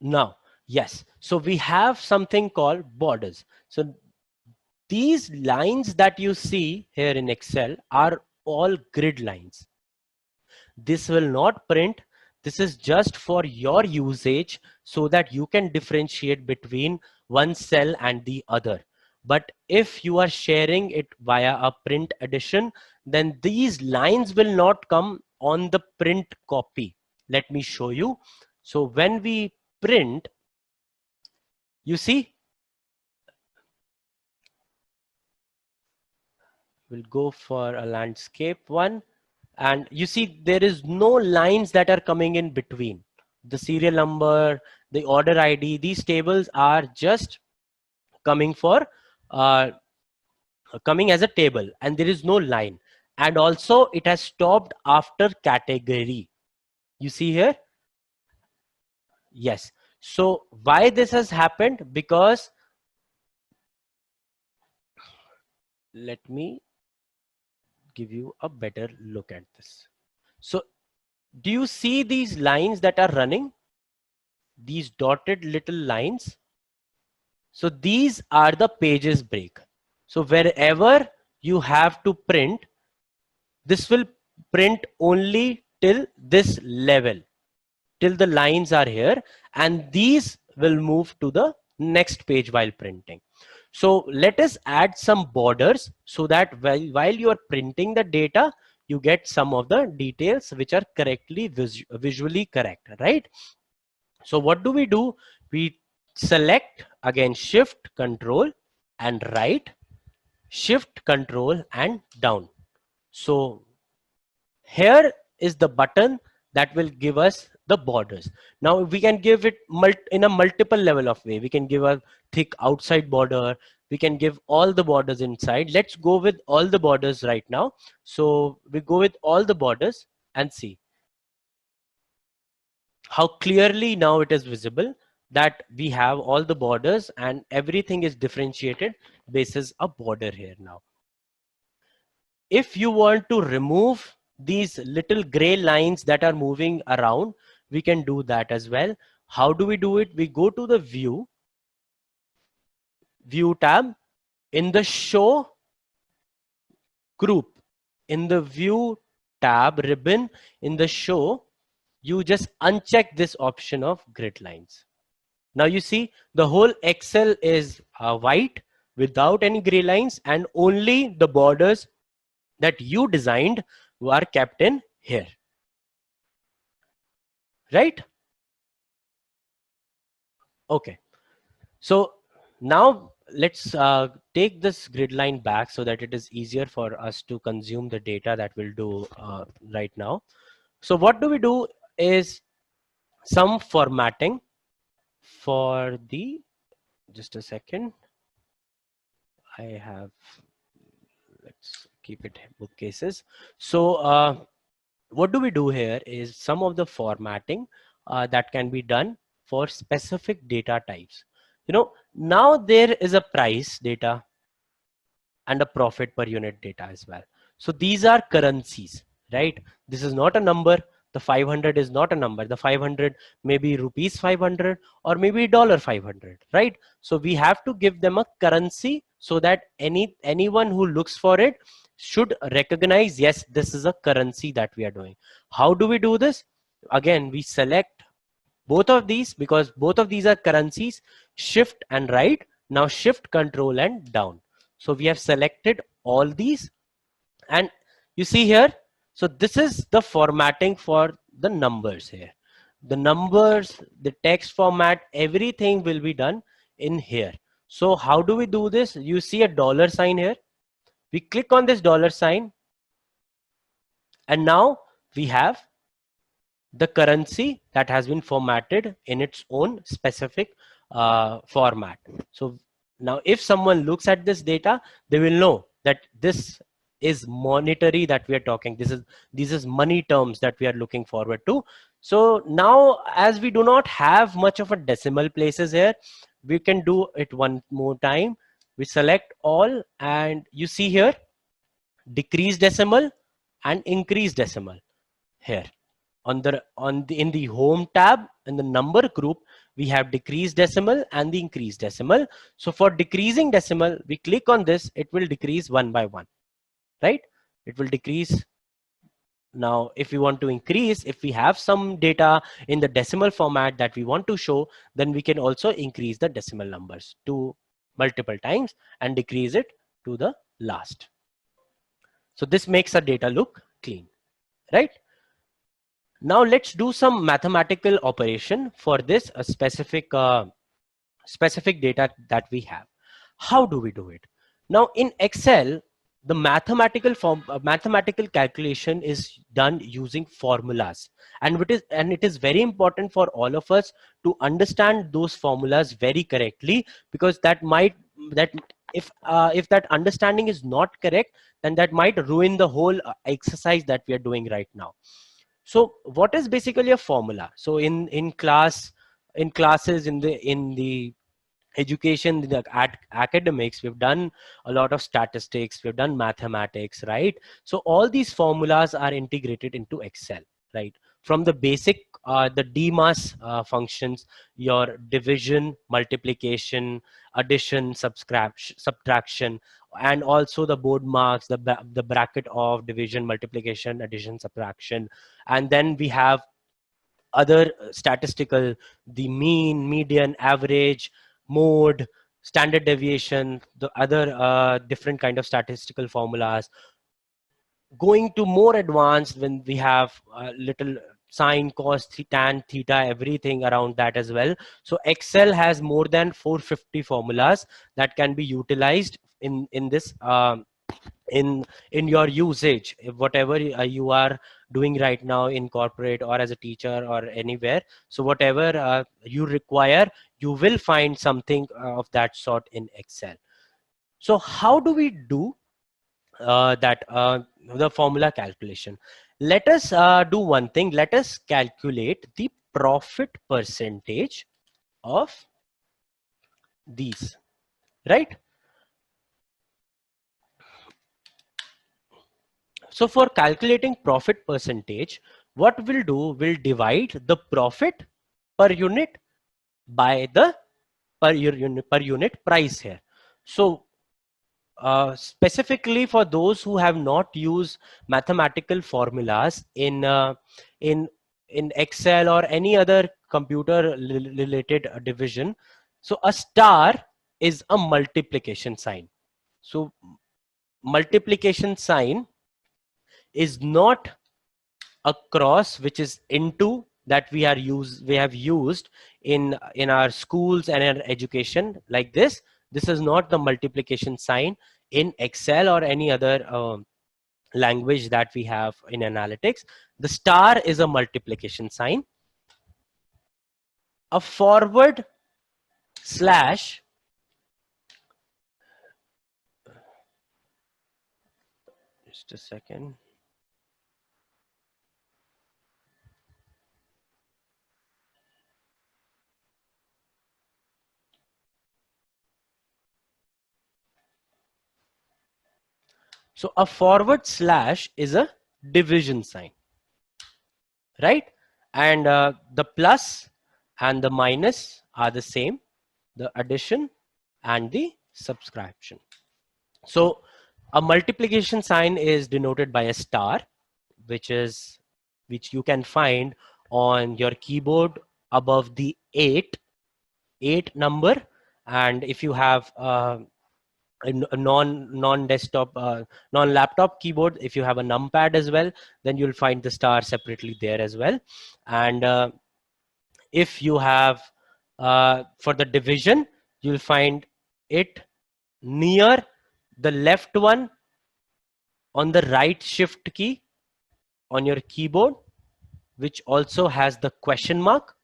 Speaker 1: now, yes, so we have something called borders. So these lines that you see here in Excel are all grid lines. This will not print. This is just for your usage so that you can differentiate between one cell and the other. But if you are sharing it via a print edition, then these lines will not come on the print copy. Let me show you. So when we print, you see, we'll go for a landscape one. And you see there is no lines that are coming in between. The serial number, the order ID, these tables are just coming for coming as a table, and there is no line. And also it has stopped after category. You see here? Yes. So why this has happened? Because let me give you a better look at this. So do you see these lines that are running? These dotted little lines. So these are the pages break. So wherever you have to print, this will print only till this level, till the lines are here, and these will move to the next page while printing. So let us add some borders so that while you are printing the data, you get some of the details which are correctly visually correct, right? So what do? We select again shift control and right, shift control and down. So here is the button that will give us the borders. Now we can give it in a multiple level of way. We can give a thick outside border. We can give all the borders inside. Let's go with all the borders right now. So we go with all the borders and see how clearly now it is visible that we have all the borders and everything is differentiated basis a border here now. If you want to remove these little gray lines that are moving around, we can do that as well. How do we do it? We go to the view tab. In the show group, in the view tab ribbon, in the show, you just uncheck this option of grid lines. Now you see the whole Excel is white without any gray lines, and only the borders that you designed are kept in here, right? Okay, so now let's take this grid line back so that it is easier for us to consume the data that we'll do right now. So what do we do is some formatting for the, just a second, I have, let's keep it bookcases. So what do we do here is some of the formatting that can be done for specific data types. You know, now there is a price data and a profit per unit data as well. So these are currencies, right? This is not a number. The 500 is not a number. The 500 may be rupees 500 or maybe $500, right? So we have to give them a currency so that anyone who looks for it should recognize, yes, this is a currency that we are doing. How do we do this? Again, we select both of these because both of these are currencies, shift and right. Now shift, control and down. So we have selected all these, and you see here, so this is the formatting for the numbers here. The numbers, the text format, everything will be done in here. So how do we do this? You see a dollar sign here. We click on this dollar sign, and now we have the currency that has been formatted in its own specific format. So now if someone looks at this data, they will know that this is monetary that we are talking. This is money terms that we are looking forward to. So now, as we do not have much of a decimal places here, we can do it one more time. We select all, and you see here decrease decimal and increase decimal here on the in the home tab in the number group. We have decreased decimal and the increased decimal. So for decreasing decimal, we click on this, it will decrease one by one, right? It will decrease. Now if we want to increase, if we have some data in the decimal format that we want to show, then we can also increase the decimal numbers to multiple times and decrease it to the last. So this makes our data look clean, right? Now let's do some mathematical operation for this specific data that we have. How do we do it? Now in Excel, the mathematical calculation is done using formulas, and it is very important for all of us to understand those formulas very correctly, because if that understanding is not correct, then that might ruin the whole exercise that we are doing right now. So what is basically a formula? So in classes, in the education, the academics, we've done a lot of statistics, we've done mathematics, right? So all these formulas are integrated into Excel, right? From the basic the DMAS functions, your division, multiplication, addition, subtraction, and also the board marks, the bracket of division, multiplication, addition, subtraction. And then we have other statistical, the mean, median, average, mode, standard deviation, the other different kind of statistical formulas. Going to more advanced when we have little sine, cos, tan, theta, everything around that as well. So Excel has more than 450 formulas that can be utilized in this in your usage, whatever you are doing right now in corporate or as a teacher or anywhere. So whatever you require, you will find something of that sort in Excel. So how do we do the formula calculation? Let us do one thing. Let us calculate the profit percentage of these, right? So for calculating profit percentage, what we'll do, we'll divide the profit per unit by the per unit price here. So specifically for those who have not used mathematical formulas in Excel or any other computer related division, so a star is a multiplication sign. So multiplication sign is not a cross which is into, that we have used in our schools and in education like this. This is not the multiplication sign in Excel or any other language that we have in analytics. The star is a multiplication sign. A forward slash just a second. So a forward slash is a division sign, right? And the plus and the minus are the same, the addition and the subtraction. So a multiplication sign is denoted by a star, which you can find on your keyboard above the 8 number. And if you have a non-desktop, non-laptop keyboard, if you have a numpad as well, then you'll find the star separately there as well. And if you have for the division, you'll find it near the left one on the right shift key on your keyboard, which also has the question mark.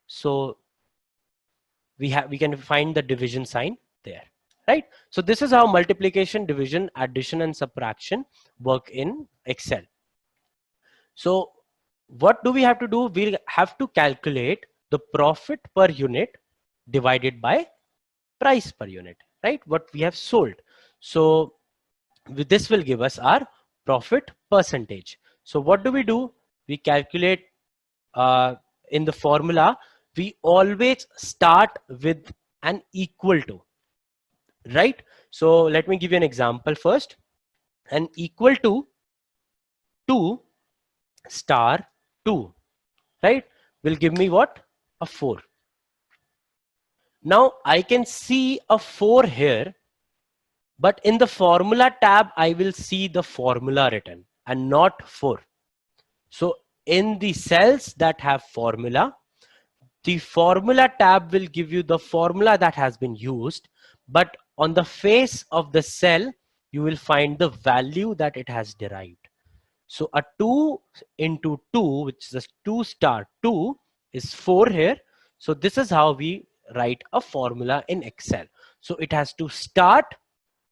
Speaker 1: So we can find the division sign there, right? So this is how multiplication, division, addition, and subtraction work in Excel. So what do we have to do? We have to calculate the profit per unit divided by price per unit, right? What we have sold. So this will give us our profit percentage. So what do? We calculate in the formula. We always start with an equal to, right? So let me give you an example first. An equal to 2 star 2, right, will give me what? A 4. Now I can see a 4 here, but in the formula tab I will see the formula written and not 4. So in the cells that have formula, the formula tab will give you the formula that has been used, but on the face of the cell you will find the value that it has derived. So a 2 into 2, which is a 2 star 2, is 4 here. So this is how we write a formula in Excel. So it has to start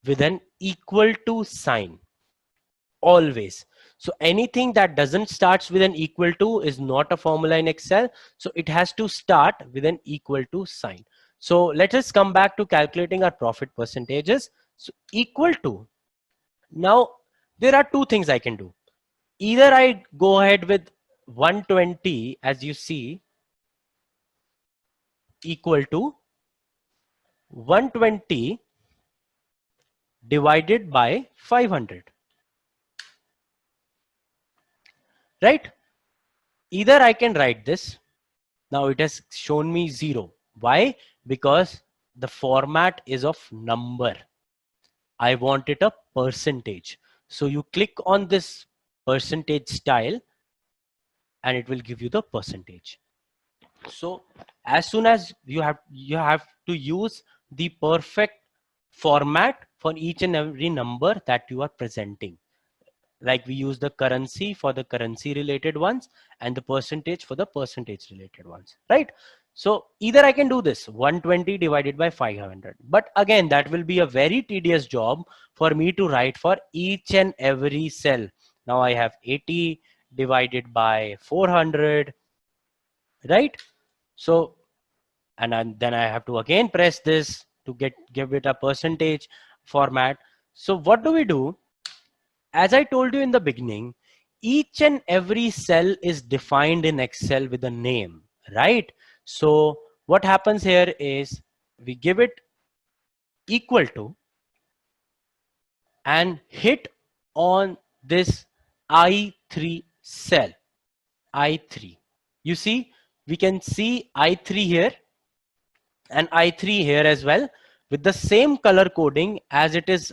Speaker 1: with an equal to sign, always. So anything that doesn't starts with an equal to is not a formula in Excel. So it has to start with an equal to sign. So let us come back to calculating our profit percentages. So equal to. Now there are two things I can do. Either I go ahead with 120, as you see, equal to 120 divided by 500, right? Either I can write this. Now it has shown me 0. Why? Because the format is of number. I want it a percentage. So you click on this percentage style and it will give you the percentage. So as soon as you have to use the perfect format for each and every number that you are presenting. Like we use the currency for the currency related ones and the percentage for the percentage related ones, right? So either I can do this 120 divided by 500, but again that will be a very tedious job for me to write for each and every cell. Now I have 80 divided by 400, right? So and then I have to again press this to give it a percentage format. So what do? As I told you in the beginning, each and every cell is defined in Excel with a name, right? So what happens here is we give it equal to and hit on this I3 cell, I3. You see, we can see I3 here and I3 here as well with the same color coding as it is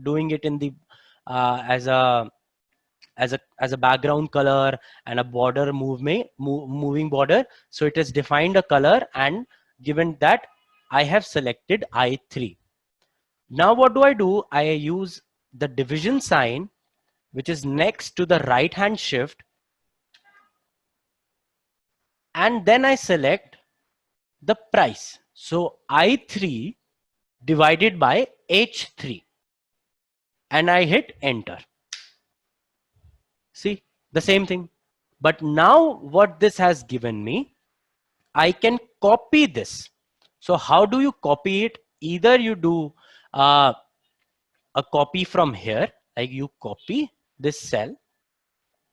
Speaker 1: doing it in the as a background color and a border moving border. So it has defined a color and given that I have selected I3. Now what do? I use the division sign, which is next to the right hand shift, and then I select the price. So I3 divided by H3 and I hit enter. See, the same thing. But now what this has given me, I can copy this. So how do you copy it? Either you do a copy from here, like you copy this cell,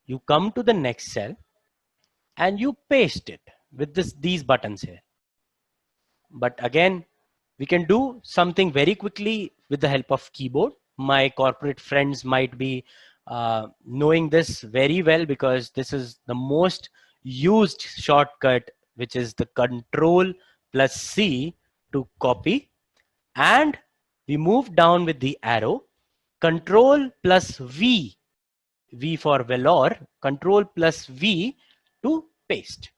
Speaker 1: you come to the next cell and you paste it with these buttons here. But again, we can do something very quickly with the help of keyboard. My corporate friends might be knowing this very well because this is the most used shortcut, which is the Control plus C to copy, and we move down with the arrow, Control plus V, V for velour, Control plus V to paste.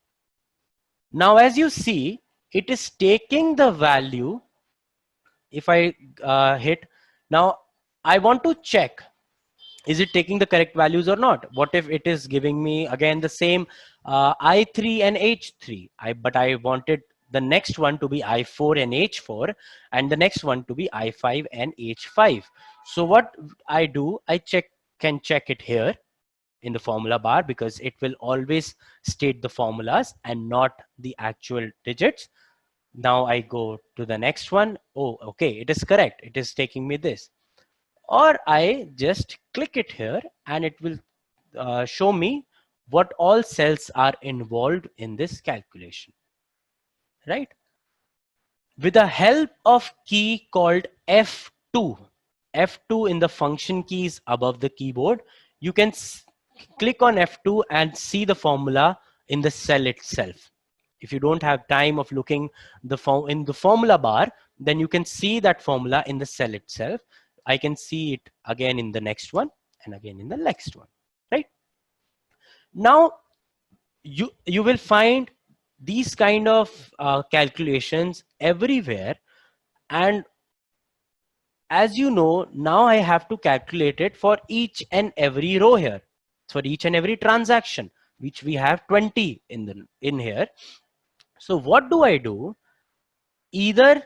Speaker 1: Now as you see, it is taking the value. If I hit, now I want to check, is it taking the correct values or not? What if it is giving me again the same I3 and H3, but I wanted the next one to be I4 and H4, and the next one to be I5 and H5. So what I do, I can check it here in the formula bar, because it will always state the formulas and not the actual digits. Now I go to the next one. Oh, okay, it is correct. It is taking me this. Or I just click it here and it will show me what all cells are involved in this calculation, right? With the help of key called F2, F2 in the function keys above the keyboard, you can click on F2 and see the formula in the cell itself. If you don't have time of looking in the formula bar, then you can see that formula in the cell itself. I can see it again in the next one and again in the next one, right? Now, you will find these kind of calculations everywhere. And as you know, now I have to calculate it for each and every row here, for each and every transaction, which we have 20 in here. So what do I do? Either,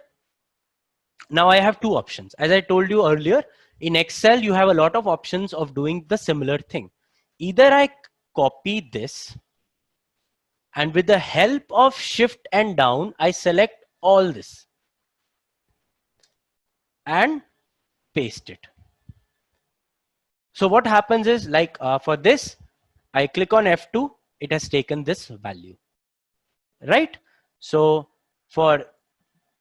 Speaker 1: now I have two options. As I told you earlier, in Excel, you have a lot of options of doing the similar thing. Either I copy this, and with the help of shift and down, I select all this and paste it. So what happens is, like for this, I click on F2, it has taken this value, right? So for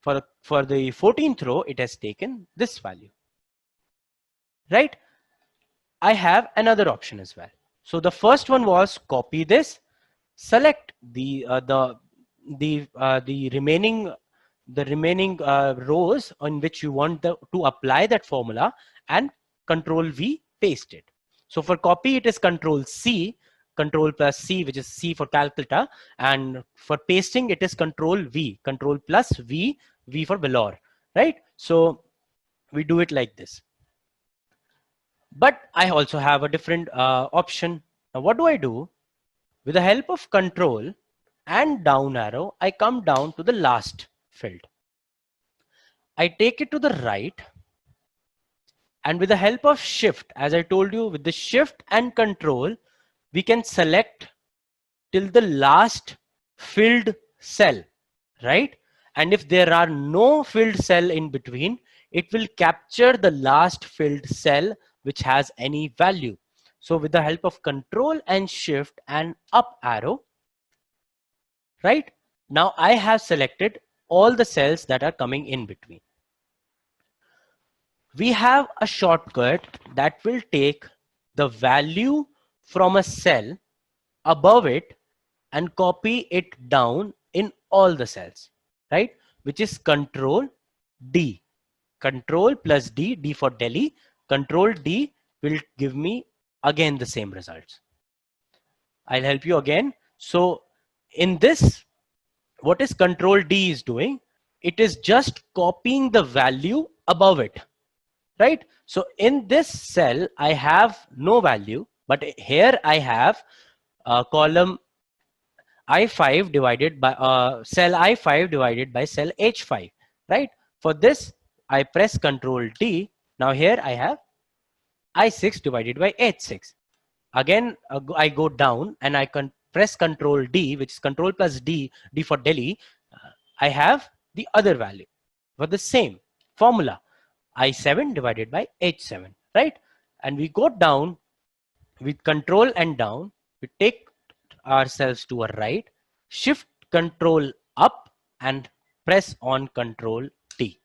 Speaker 1: the 14th row, it has taken this value, right? I have another option as well. So the first one was copy this, select the remaining rows on which you want to apply that formula, and Control V, paste it. So for copy, it is Control C, Control plus C, which is C for calculator, and for pasting, it is Control V, Control plus V, V for velour, right? So we do it like this. But I also have a different option. Now what do I do? With the help of Control and down arrow, I come down to the last field. I take it to the right, and with the help of Shift, as I told you, with the Shift and Control, we can select till the last filled cell, right? And if there are no filled cell in between, it will capture the last filled cell which has any value. So with the help of Control and Shift and up arrow, right? Now I have selected all the cells that are coming in between. We have a shortcut that will take the value from a cell above it and copy it down in all the cells, right? Which is Control D. Control plus D, D for Delhi. Control D will give me again the same results. I'll help you again. So in this, what is Control D is doing? It is just copying the value above it, right? So in this cell, I have no value, but here I have column I5 divided by cell I5 divided by cell H5, right? For this, I press Control D. Now here I have I6 divided by H6. Again, I go down and I can press Control D, which is Control plus D, D for Delhi. I have the other value for the same formula, I7 divided by H7, right? And we go down with Control and down. We take ourselves to a right, Shift Control up and press on Control T.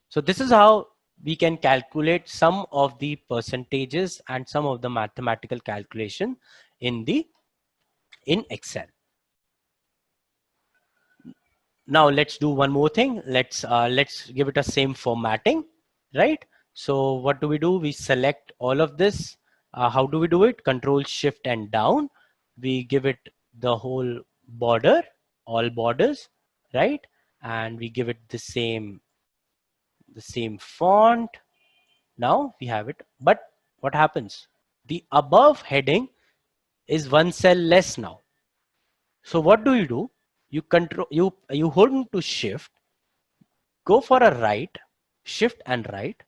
Speaker 1: So this is how we can calculate some of the percentages and some of the mathematical calculation in Excel. Now let's do one more thing. Let's give it a same formatting, right? So what do? We select all of this. How do we do it? Control Shift and down. We give it the whole border, all borders, right? And we give it the same font. Now we have it. But what happens? The above heading is one cell less now. So what do you do? you control, you hold on to shift, go for a right, shift and right.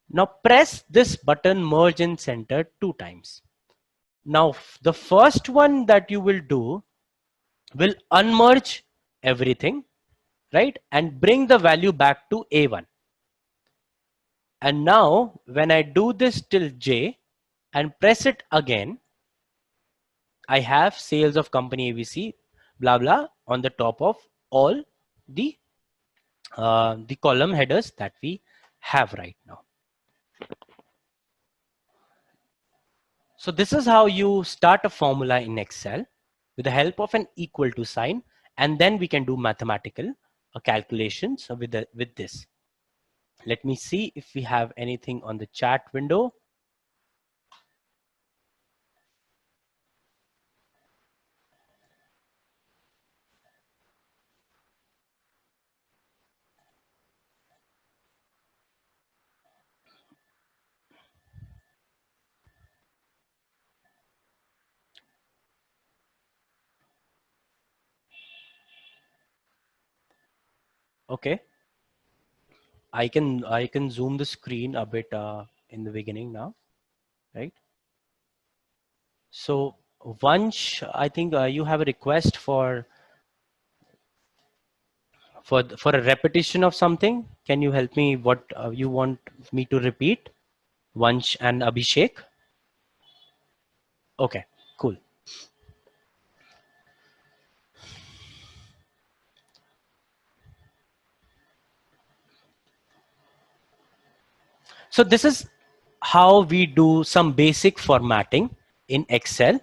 Speaker 1: Now press this button merge in center 2 times. Now the first one that you will do will unmerge everything, right? And bring the value back to A1. And now when I do this till J and press it again, I have sales of company ABC, blah, blah, on the top of all the column headers that we have right now. So this is how you start a formula in Excel with the help of an equal to sign, and then we can do mathematical calculations with this. Let me see if we have anything on the chat window. Okay, I can zoom the screen a bit in the beginning now, right? So Vansh, I think you have a request for a repetition of something. Can you help me? What you want me to repeat? Vansh and Abhishek. Okay, cool. So this is how we do some basic formatting in Excel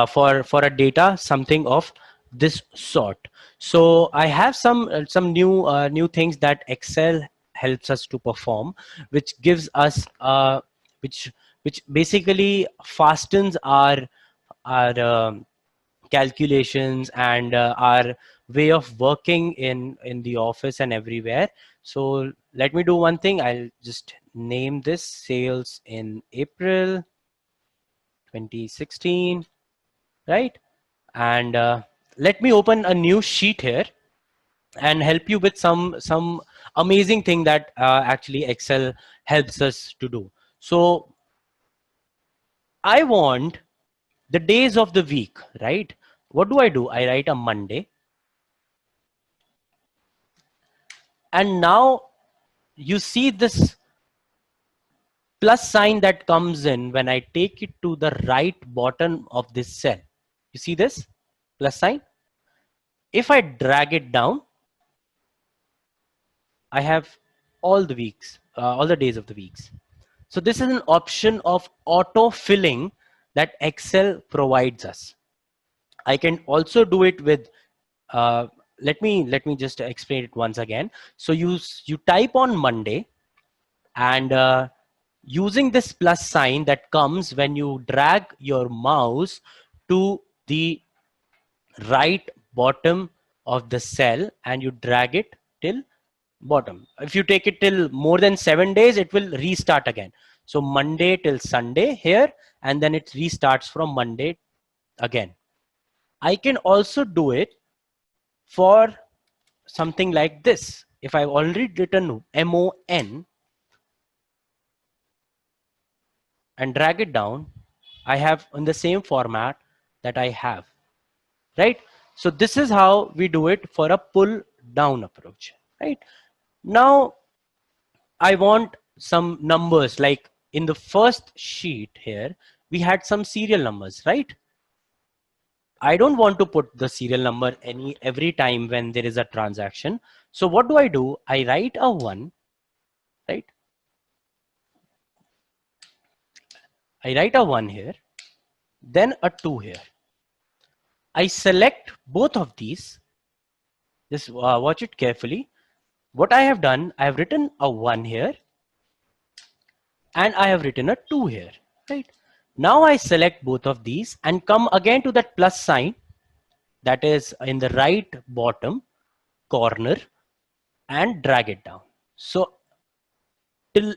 Speaker 1: for a data, something of this sort. So I have some new things that Excel helps us to perform, which gives us which basically fastens our calculations and our way of working in the office and everywhere. So let me do one thing. I'll just name this sales in April 2016, right? And let me open a new sheet here and help you with some amazing thing that actually Excel helps us to do. So I want the days of the week, right? What do? I write a Monday. And now you see this plus sign that comes in when I take it to the right bottom of this cell. You see this plus sign? If I drag it down, I have all the weeks, all the days of the weeks. So this is an option of auto filling that Excel provides us. I can also do it with let me just explain it once again. So you type on Monday, and using this plus sign that comes when you drag your mouse to the right bottom of the cell and you drag it till bottom. If you take it till more than 7 days, it will restart again. So Monday till Sunday here, and then it restarts from Monday again. I can also do it for something like this. If I've already written MON and drag it down, I have in the same format that I have, right? So this is how we do it for a pull down approach, right? Now I want some numbers, like in the first sheet here, we had some serial numbers, right? I don't want to put the serial number every time when there is a transaction. So what do? I write a 1, right? I write a 1 here, then a 2 here. I select both of these. Just watch it carefully. What I have done, I have written a 1 here and I have written a 2 here, right? Now I select both of these and come again to that plus sign that is in the right bottom corner and drag it down. So till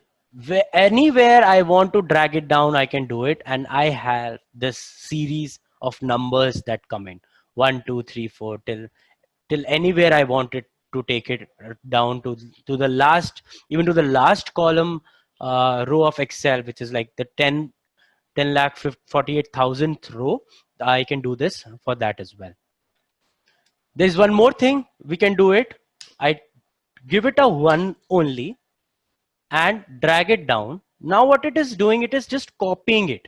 Speaker 1: anywhere I want to drag it down, I can do it, and I have this series of numbers that come in. 1, 2, 3, 4 till anywhere I wanted to take it down to the last, even to the last column row of Excel, which is like the 10 lakh 48,000th row. I can do this for that as well. There's one more thing we can do it. I give it a 1 only and drag it down. Now what it is doing, it is just copying it.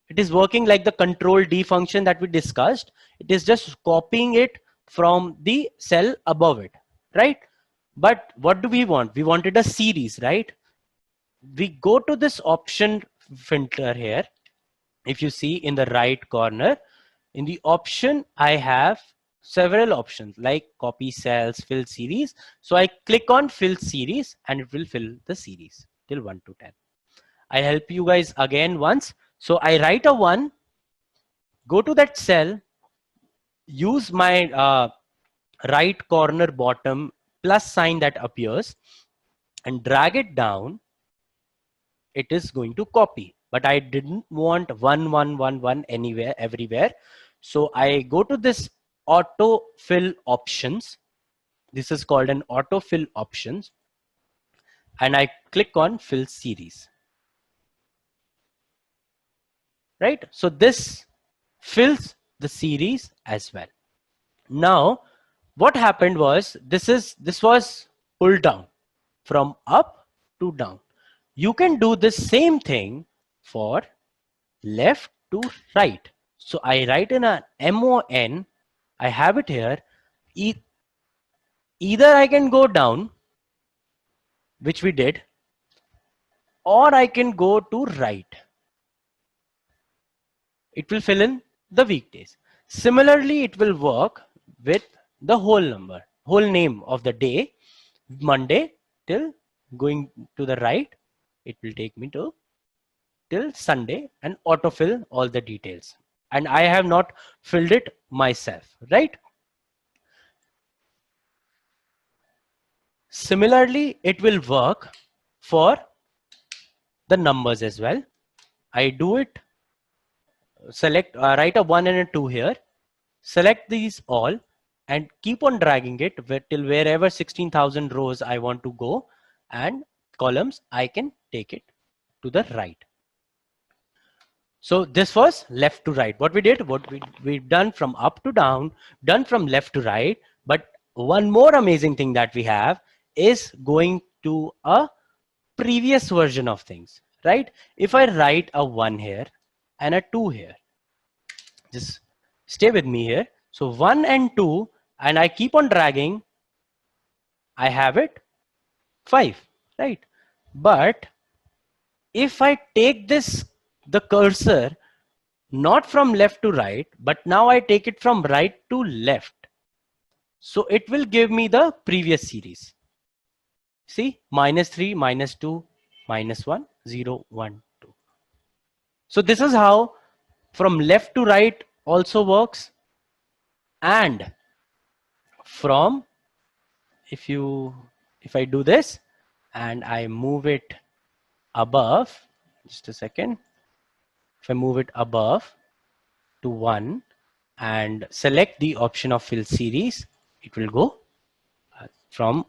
Speaker 1: It is working like the control D function that we discussed. It is just copying it from the cell above it, right? But what do we want? We wanted a series, right? We go to this option filter here. If you see in the right corner, in the option, I have several options like copy cells, fill series. So I click on fill series and it will fill the series till 1 to 10. I'll help you guys again once. So I write a 1, go to that cell, use my right corner bottom plus sign that appears and drag it down. It is going to copy, but I didn't want 1, 1, 1, 1 anywhere, everywhere. So I go to this autofill options. This is called an autofill options. And I click on fill series. Right? So this fills the series as well. Now, what happened was this was pulled down from up to down. You can do the same thing for left to right. So I write in a MON, I have it here. Either I can go down, which we did, or I can go to right. It will fill in the weekdays. Similarly, it will work with the whole number, whole name of the day, Monday till going to the right. It will take me to till Sunday and autofill all the details. And I have not filled it myself, right? Similarly, it will work for the numbers as well. I do it, select, write a 1 and a 2 here, select these all and keep on dragging it till wherever 16,000 rows I want to go, and columns I can take it to the right. So this was left to right. What we did, what we've done from up to down, done from left to right. But one more amazing thing that we have is going to a previous version of things, right? If I write a 1 here and a 2 here, just stay with me here. So 1 and 2, and I keep on dragging, I have it 5, right? But if I take this, the cursor, not from left to right, but now I take it from right to left. So it will give me the previous series. See, -3, -2, -1, 0, 1, 2. So this is how from left to right also works. And from, if I do this and I move it above, just a second. If I move it above to 1 and select the option of fill series, it will go from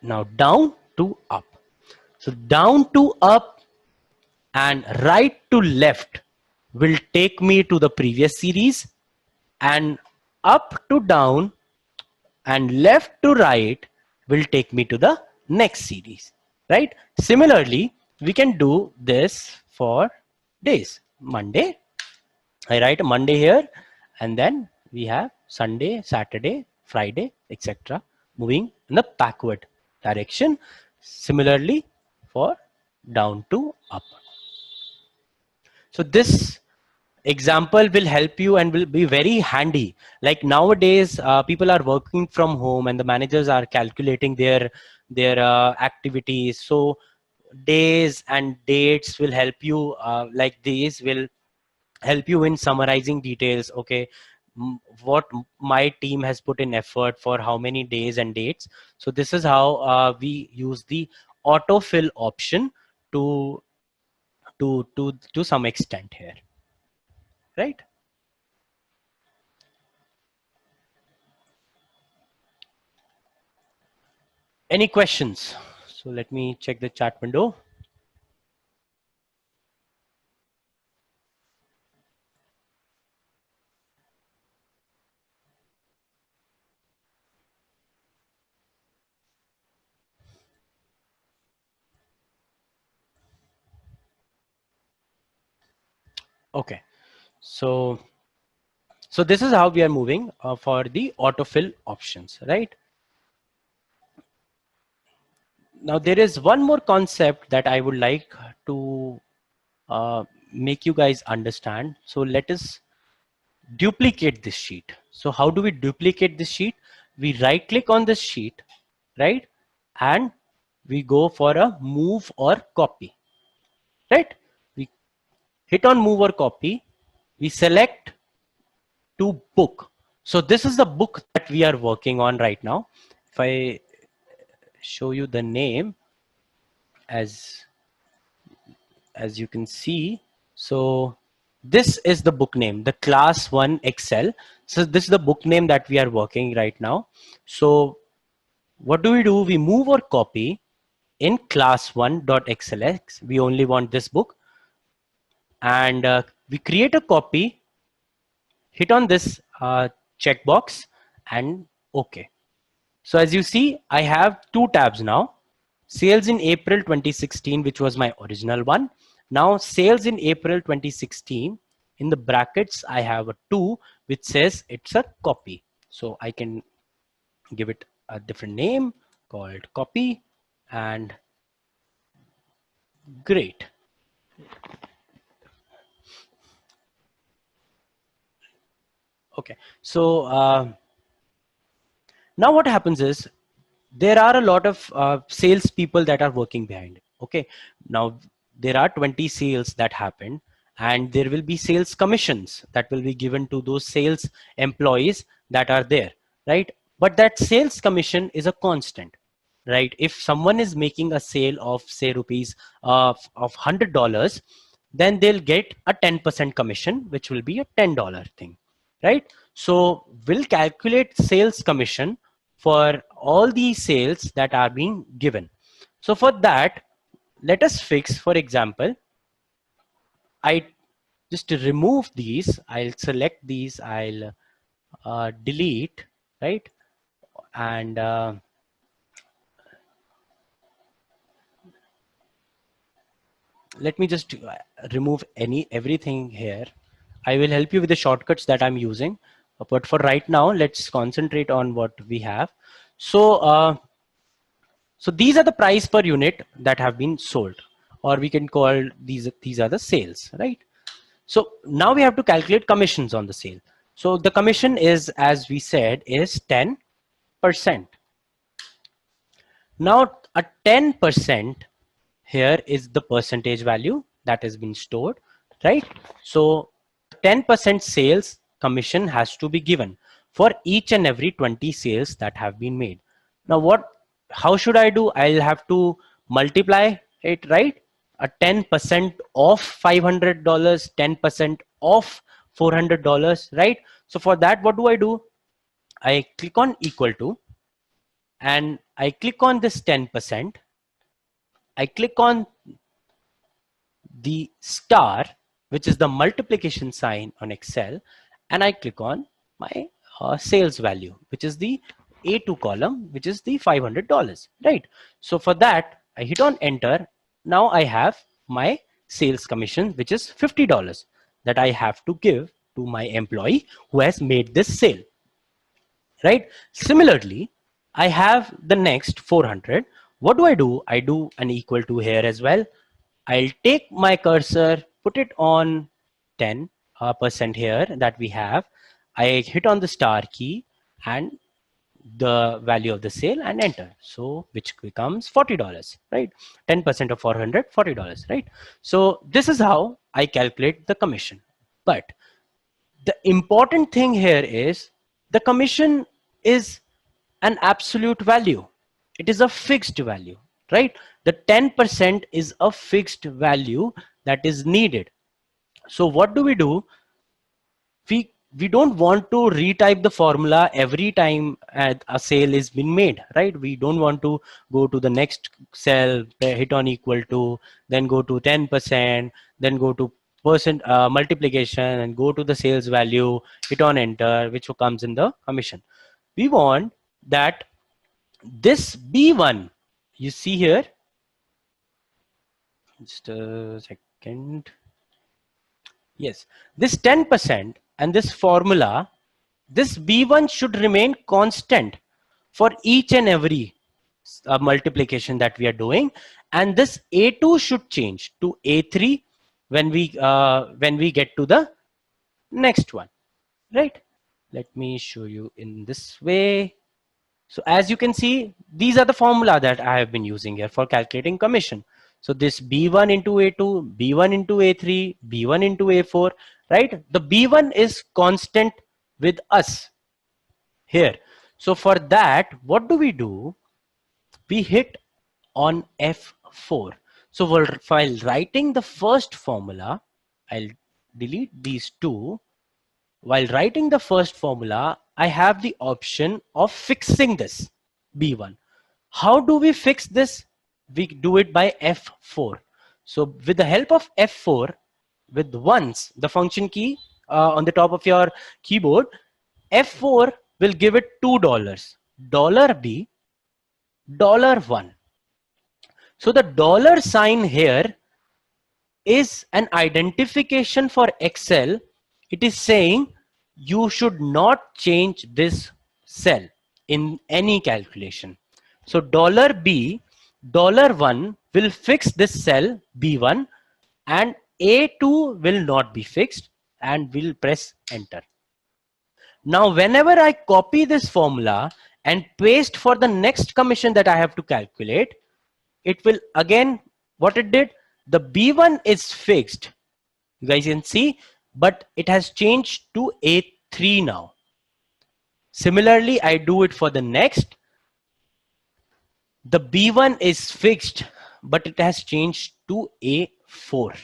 Speaker 1: now down to up. So down to up and right to left will take me to the previous series, and up to down and left to right will take me to the next series, right? Similarly, we can do this for days. Monday, I write Monday here, and then we have Sunday, Saturday, Friday, etc. moving in the backward direction. Similarly for down to up. So this example will help you and will be very handy. Like nowadays, people are working from home and the managers are calculating their activities. So days and dates will help you, like these will help you in summarizing details. Okay, what my team has put in effort for how many days and dates. So this is how we use the autofill option to some extent here, right? Any questions? So let me check the chat window. Okay, so this is how we are moving for the autofill options, right? Now there is one more concept that I would like to make you guys understand. So let us duplicate this sheet. So how do we duplicate this sheet? We right click on this sheet, right? And we go for a move or copy, right? We hit on move or copy. We select to book. So this is the book that we are working on right now. If I show you the name, as you can see, so this is the book name, the class 1 Excel. So this is the book name that we are working right now. So what do? We move or copy in class 1.xlx. We only want this book, and we create a copy, hit on this checkbox, and OK. So as you see, I have two tabs now. Sales in April 2016, which was my original one. Now sales in April 2016, in the brackets, I have a 2, which says it's a copy. So I can give it a different name called copy, and great. Okay, so now what happens is there are a lot of sales people that are working behind it. Okay, now there are 20 sales that happen, and there will be sales commissions that will be given to those sales employees that are there, right? But that sales commission is a constant, right? If someone is making a sale of say rupees of $100, then they'll get a 10% commission, which will be a $10 thing, right? So we'll calculate sales commission for all these sales that are being given. So for that, let us fix, for example, I just to remove these, I'll select these, I'll delete, right? And let me just remove everything here. I will help you with the shortcuts that I'm using, but for right now, let's concentrate on what we have. So so these are the price per unit that have been sold, or we can call these are the sales, right? So now we have to calculate commissions on the sale. So the commission is, as we said, is 10%. Now a 10% here is the percentage value that has been stored, right? So 10% sales commission has to be given for each and every 20 sales that have been made. Now how should I do? I'll have to multiply it, right? A 10% off $500, 10% off $400, right? So for that, what do? I click on equal to, and I click on this 10%. I click on the star, which is the multiplication sign on Excel, and I click on my sales value, which is the A2 column, which is the $500, right? So for that, I hit on enter. Now I have my sales commission, which is $50 that I have to give to my employee who has made this sale, right? Similarly, I have the next 400. What do? I do an equal to here as well. I'll take my cursor, put it on 10% here that we have. I hit on the star key and the value of the sale and enter. So which becomes $40, right? 10% of 400, $40, right? So this is how I calculate the commission. But the important thing here is the commission is an absolute value. It is a fixed value, right? The 10% is a fixed value that is needed. So what do? We we don't want to retype the formula every time a sale is been made, right? We don't want to go to the next cell, hit on equal to, then go to 10%, then go to percent multiplication and go to the sales value, hit on enter, which comes in the commission. We want that this B1, you see here, just a second. Yes, this 10% and this formula, this B1 should remain constant for each and every multiplication that we are doing, and this A2 should change to A3 when we get to the next one, right? Let me show you in this way. So as you can see, these are the formula that I have been using here for calculating commission. So this B1 into A2, B1 into A3, B1 into A4, right? The B1 is constant with us here. So for that, what do? We hit on F4. So while writing the first formula, I'll delete these two. While writing the first formula, I have the option of fixing this B1. How do we fix this? We do it by F4. So with the help of F4, with once, the function key on the top of your keyboard, F4 will give it $2, $B, $1. So the dollar sign here is an identification for Excel. It is saying you should not change this cell in any calculation. So $B, $1 will fix this cell B1, and A2 will not be fixed, and we'll press enter. Now whenever I copy this formula and paste for the next commission that I have to calculate, it will again, what it did, the B1 is fixed, you guys can see, but it has changed to A3 now. Similarly, I do it for the next. The B1 is fixed, but it has changed to A4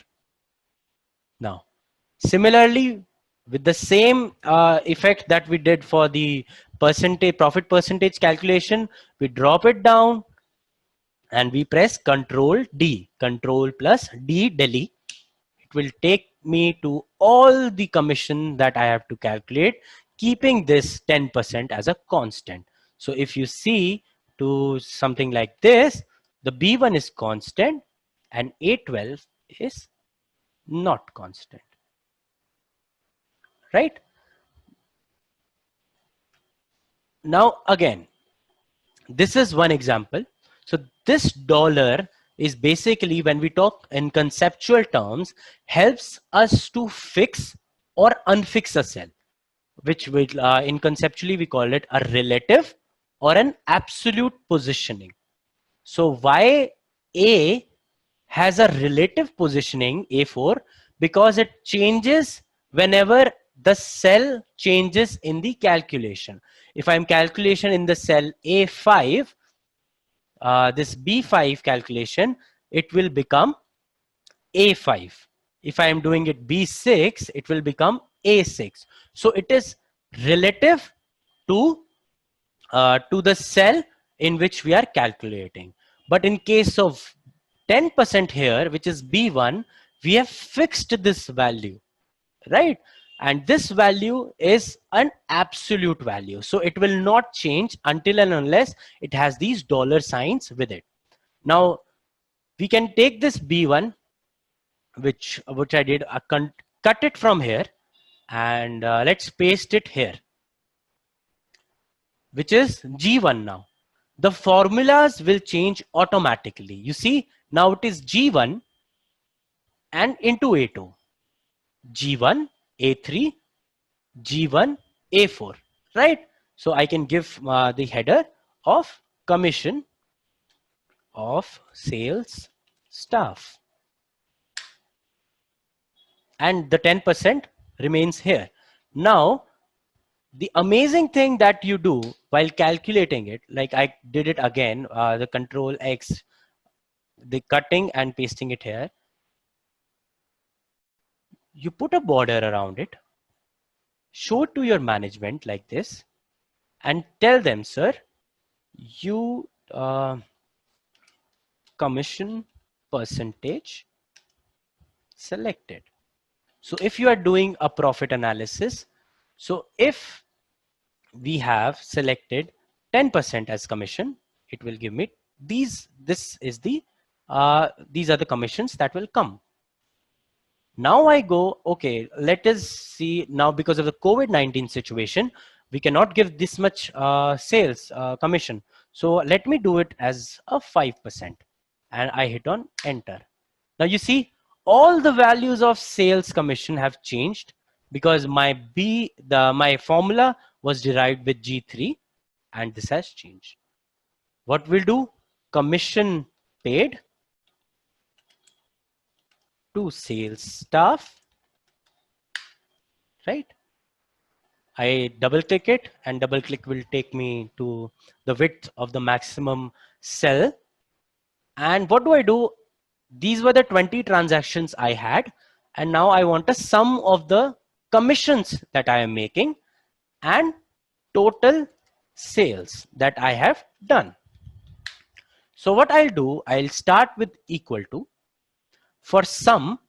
Speaker 1: now. Similarly, with the same effect that we did for the profit percentage calculation, we drop it down and we press Control D, Control plus D, delete. It will take me to all the commission that I have to calculate, keeping this 10% as a constant. So if you see to something like this, the B1 is constant and A12 is not constant, right? Now again, this is one example. So this dollar is basically, when we talk in conceptual terms, helps us to fix or unfix a cell, which in conceptually we call it a relative or an absolute positioning. So why A has a relative positioning, A4? Because it changes whenever the cell changes in the calculation. If I'm calculation in the cell A5, this B5 calculation, it will become A5. If I am doing it B6, it will become A6. So it is relative to the cell in which we are calculating. But in case of 10% here, which is B1, we have fixed this value, right? And this value is an absolute value. So it will not change until and unless it has these dollar signs with it. Now, we can take this B1, which I did, cut it from here, and let's paste it here, which is G1 now. The formulas will change automatically. You see, now it is G1 and into A2. G1, A3, G1, A4, right? So I can give the header of commission of sales staff. And the 10% remains here. Now, the amazing thing that you do while calculating it, like I did it again, the Control X, the cutting and pasting it here, you put a border around it, show it to your management like this and tell them, sir, you commission percentage selected. So if you are doing a profit analysis, so if we have selected 10% as commission, it will give me these are the commissions that will come. Now I go, okay, let us see now, because of the COVID-19 situation, we cannot give this much sales commission. So let me do it as a 5%, and I hit on enter. Now you see all the values of sales commission have changed because my formula was derived with G3, and this has changed. What we'll do, commission paid to sales staff, right? I double click it, and double click will take me to the width of the maximum cell. And what do I do? These were the 20 transactions I had, and now I want a sum of the commissions that I am making and total sales that I have done. So what I'll do, I'll start with equal to. For sum,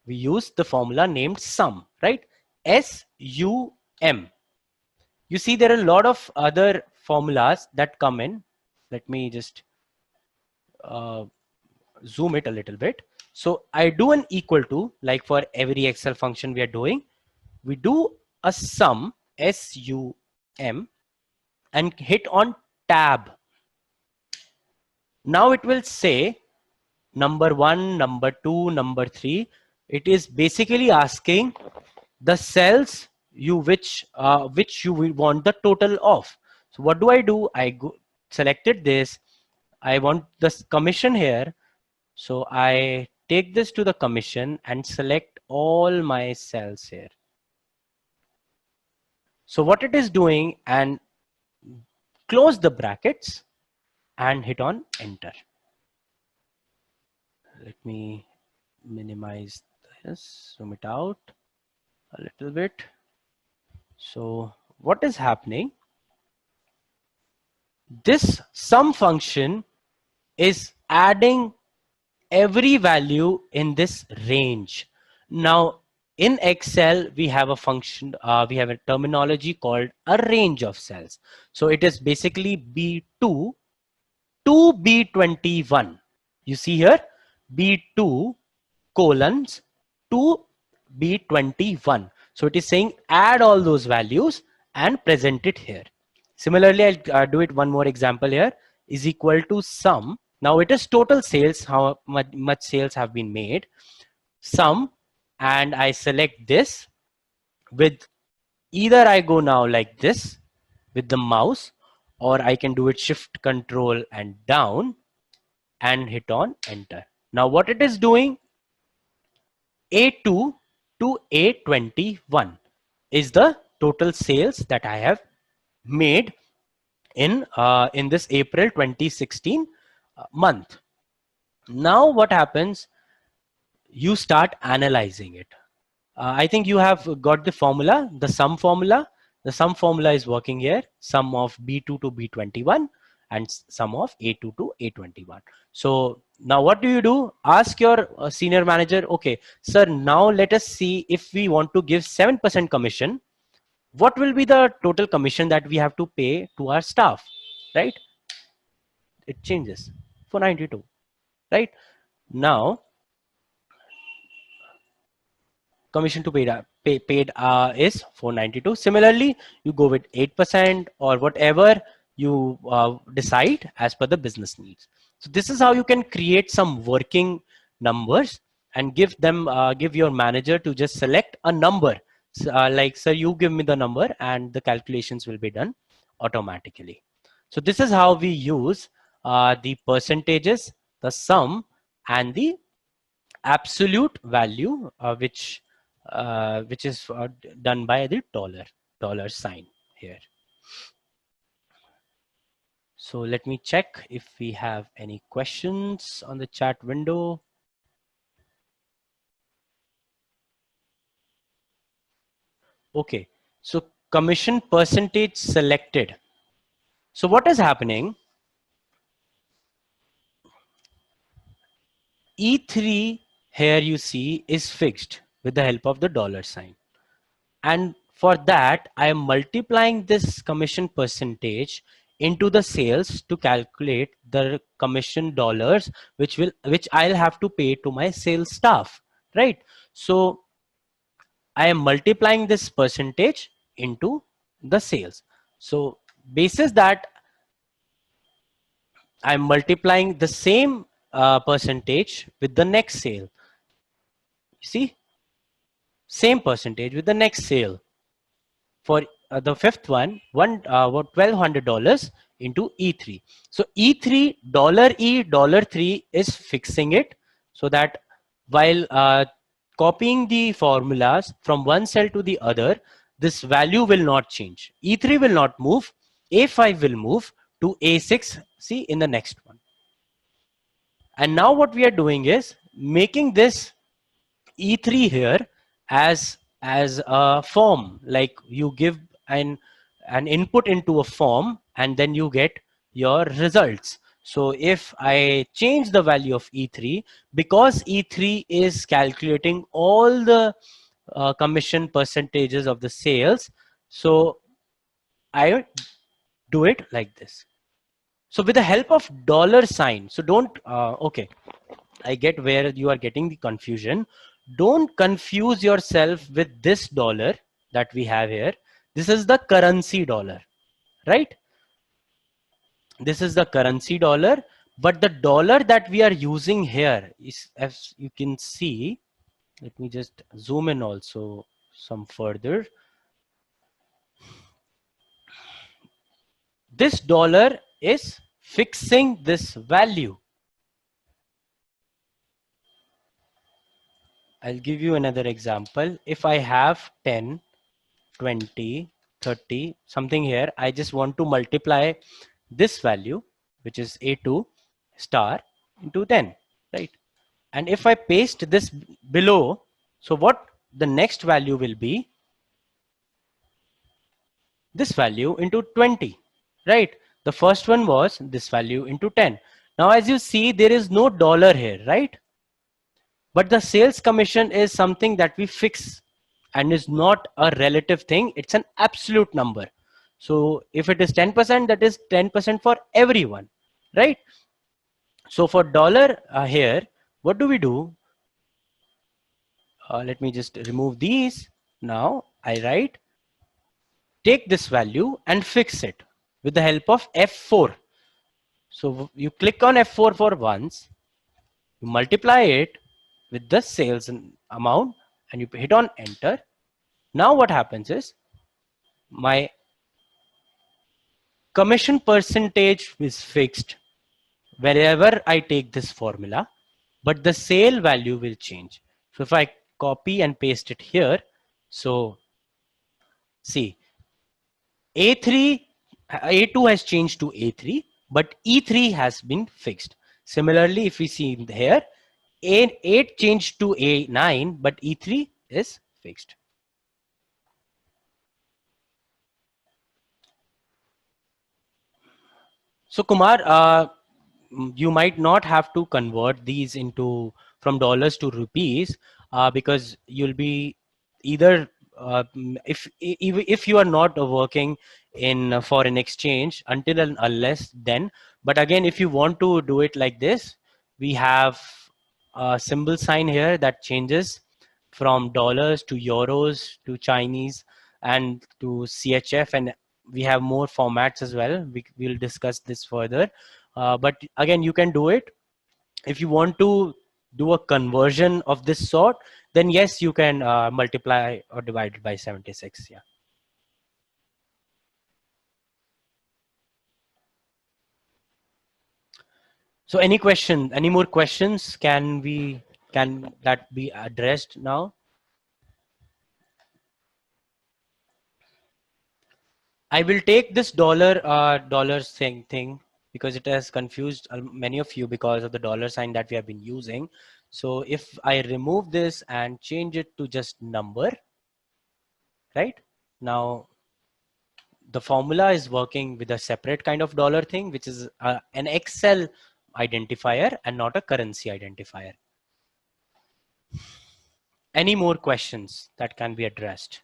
Speaker 1: we use the formula named sum, right? SUM. You see there are a lot of other formulas that come in. Let me just zoom it a little bit. So I do an equal to, like for every Excel function we are doing, we do a sum, SUM, and hit on tab. Now it will say number 1, number 2, number 3. It is basically asking the cells which you will want the total of. So what do? I selected this. I want this commission here. So I take this to the commission and select all my cells here. So what it is doing, and close the brackets and hit on enter. Let me minimize this, zoom it out a little bit. So what is happening? This sum function is adding every value in this range. Now in Excel, we have a function, we have a terminology called a range of cells. So it is basically B2 to B21. You see here, B2 colons to B21. So it is saying add all those values and present it here. Similarly, I'll do it one more example here, is equal to sum. Now it is total sales, how much sales have been made, sum, and I select this with either I go now like this with the mouse, or I can do it shift control and down and hit on enter. Now what it is doing, A2 to A21 is the total sales that I have made in this April 2016 month. Now what happens, you start analyzing it. I think you have got the formula, the sum formula. The sum formula is working here, sum of B2 to B21 and sum of A2 to A21. So now what do? Ask your senior manager, okay, sir, now let us see if we want to give 7% commission, what will be the total commission that we have to pay to our staff, right? It changes, 492, right? Now, commission to paid is 492. Similarly, you go with 8% or whatever you decide as per the business needs. So this is how you can create some working numbers and give them, give your manager to just select a number. Like, sir, you give me the number and the calculations will be done automatically. So this is how we use the percentages, the sum, and the absolute value, which is done by the dollar sign here. So let me check if we have any questions on the chat window. Okay, so commission percentage selected. So what is happening? E3 here you see is fixed with the help of the dollar sign. And for that, I am multiplying this commission percentage into the sales to calculate the commission dollars, which I'll have to pay to my sales staff, right? So I am multiplying this percentage into the sales. So basis that I'm multiplying the same percentage with the next sale. You see, same percentage with the next sale. For the fifth one, what $1,200 into E3. So E3 $3 is fixing it so that while copying the formulas from one cell to the other, this value will not change. E3 will not move. A5 will move to A6. See in the next one. And now what we are doing is making this E3 here as a form, like you give an input into a form and then you get your results. So if I change the value of E3, because E3 is calculating all the commission percentages of the sales, so I do it like this. So with the help of dollar sign, so don't okay, I get where you are getting the confusion. Don't confuse yourself with this dollar that we have here. This is the currency dollar, right? This is the currency dollar, but the dollar that we are using here is, as you can see, let me just zoom in also some further. This dollar is fixing this value. I'll give you another example. If I have 10, 20, 30, something here, I just want to multiply this value, which is A2 star into 10, right? And if I paste this below, so what the next value will be? This value into 20, right? The first one was this value into 10. Now, as you see, there is no dollar here, right? But the sales commission is something that we fix and is not a relative thing. It's an absolute number. So if it is 10%, that is 10% for everyone, right? So for dollar here, what do we do? Let me just remove these. Now I write, take this value and fix it with the help of F4. So you click on F4 for once, you multiply it with the sales amount and you hit on enter. Now what happens is my commission percentage is fixed wherever I take this formula, but the sale value will change. So if I copy and paste it here, so see A2 has changed to A3, but E3 has been fixed. Similarly, if we see here, A8 changed to A9, but E3 is fixed. So Kumar, you might not have to convert these into from dollars to rupees because you'll be either if you are not working in foreign exchange until and unless then. But again, if you want to do it like this, we have a symbol sign here that changes from dollars to euros to Chinese and to CHF, and we have more formats as well. We'll discuss this further. But again, you can do it. If you want to do a conversion of this sort, then yes, you can multiply or divide it by 76. Yeah. So any more questions? Can that be addressed now? I will take this dollar thing because it has confused many of you because of the dollar sign that we have been using. So if I remove this and change it to just number, right? Now, the formula is working with a separate kind of dollar thing, which is an Excel identifier and not a currency identifier. Any more questions that can be addressed?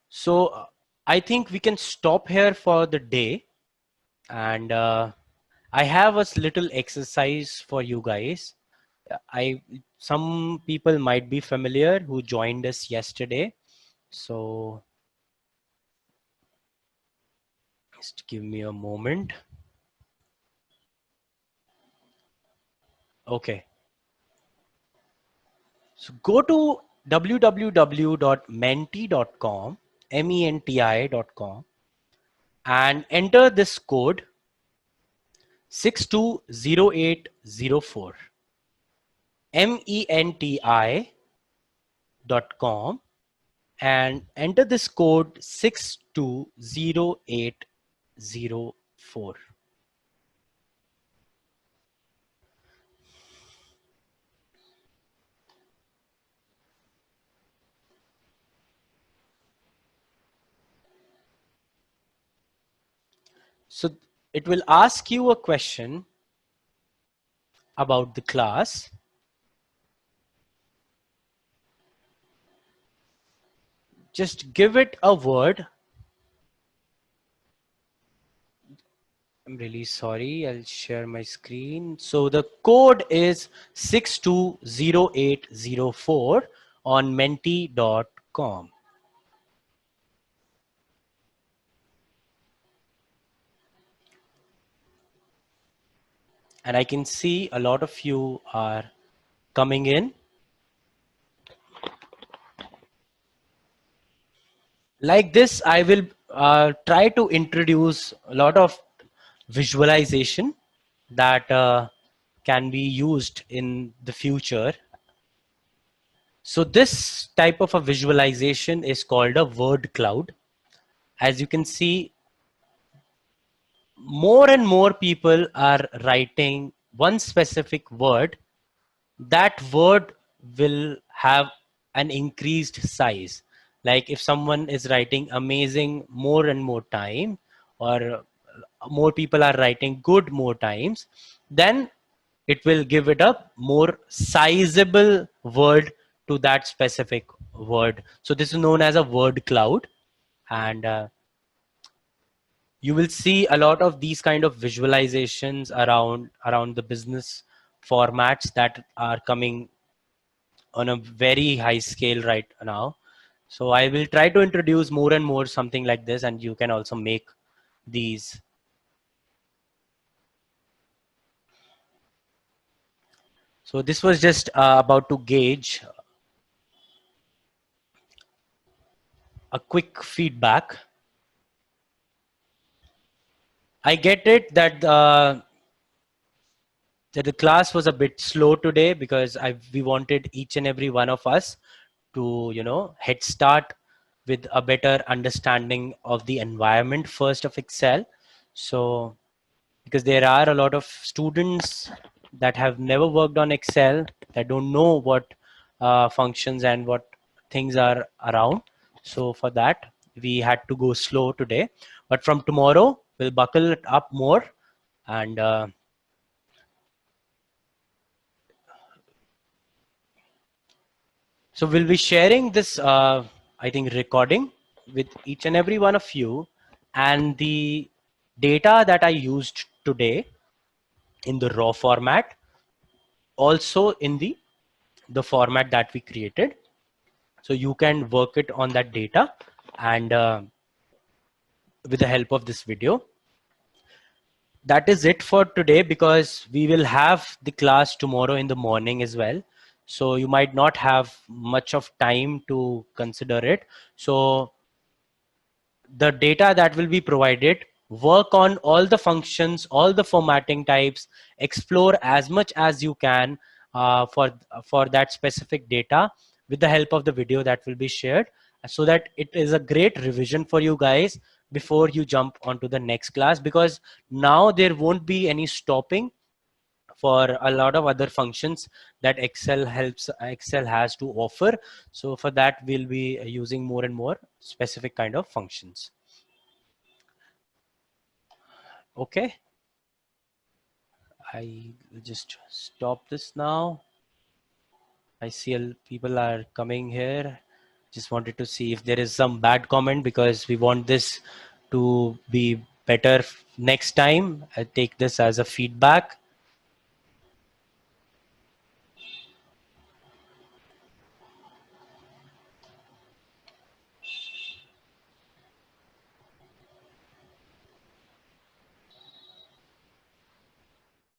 Speaker 1: So I think we can stop here for the day, and I have a little exercise for you guys. Some people might be familiar who joined us yesterday. So just give me a moment. Okay. So go to www.menti.com, menti.com, and enter this code 620804, menti.com, and enter this code 620804. So it will ask you a question about the class. Just give it a word. I'm really sorry. I'll share my screen. So the code is 620804 on menti.com. And I can see a lot of you are coming in. Like this, I will try to introduce a lot of visualization that can be used in the future. So this type of a visualization is called a word cloud. As you can see, more and more people are writing one specific word. That word will have an increased size. Like if someone is writing amazing more and more time, or more people are writing good more times, then it will give it a more sizable word to that specific word. So this is known as a word cloud, and you will see a lot of these kind of visualizations around the business formats that are coming on a very high scale right now. So I will try to introduce more and more something like this, and you can also make these. So this was just about to gauge a quick feedback. I get it that the class was a bit slow today because we wanted each and every one of us to, head start with a better understanding of the environment first of Excel. So because there are a lot of students that have never worked on Excel, that don't know what functions and what things are around. So for that, we had to go slow today. But from tomorrow, we'll buckle it up more, and so we'll be sharing this, I think, recording with each and every one of you, and the data that I used today in the raw format, also in the format that we created. So you can work it on that data, and with the help of this video. That is it for today, because we will have the class tomorrow in the morning as well. So you might not have much of time to consider it. So the data that will be provided, work on all the functions, all the formatting types, explore as much as you can for that specific data with the help of the video that will be shared, so that it is a great revision for you guys before you jump onto the next class, because now there won't be any stopping for a lot of other functions that Excel has to offer. So for that, we'll be using more and more specific kind of functions. Okay. I will just stop this now. I see people are coming here. Just wanted to see if there is some bad comment, because we want this to be better next time. I take this as a feedback.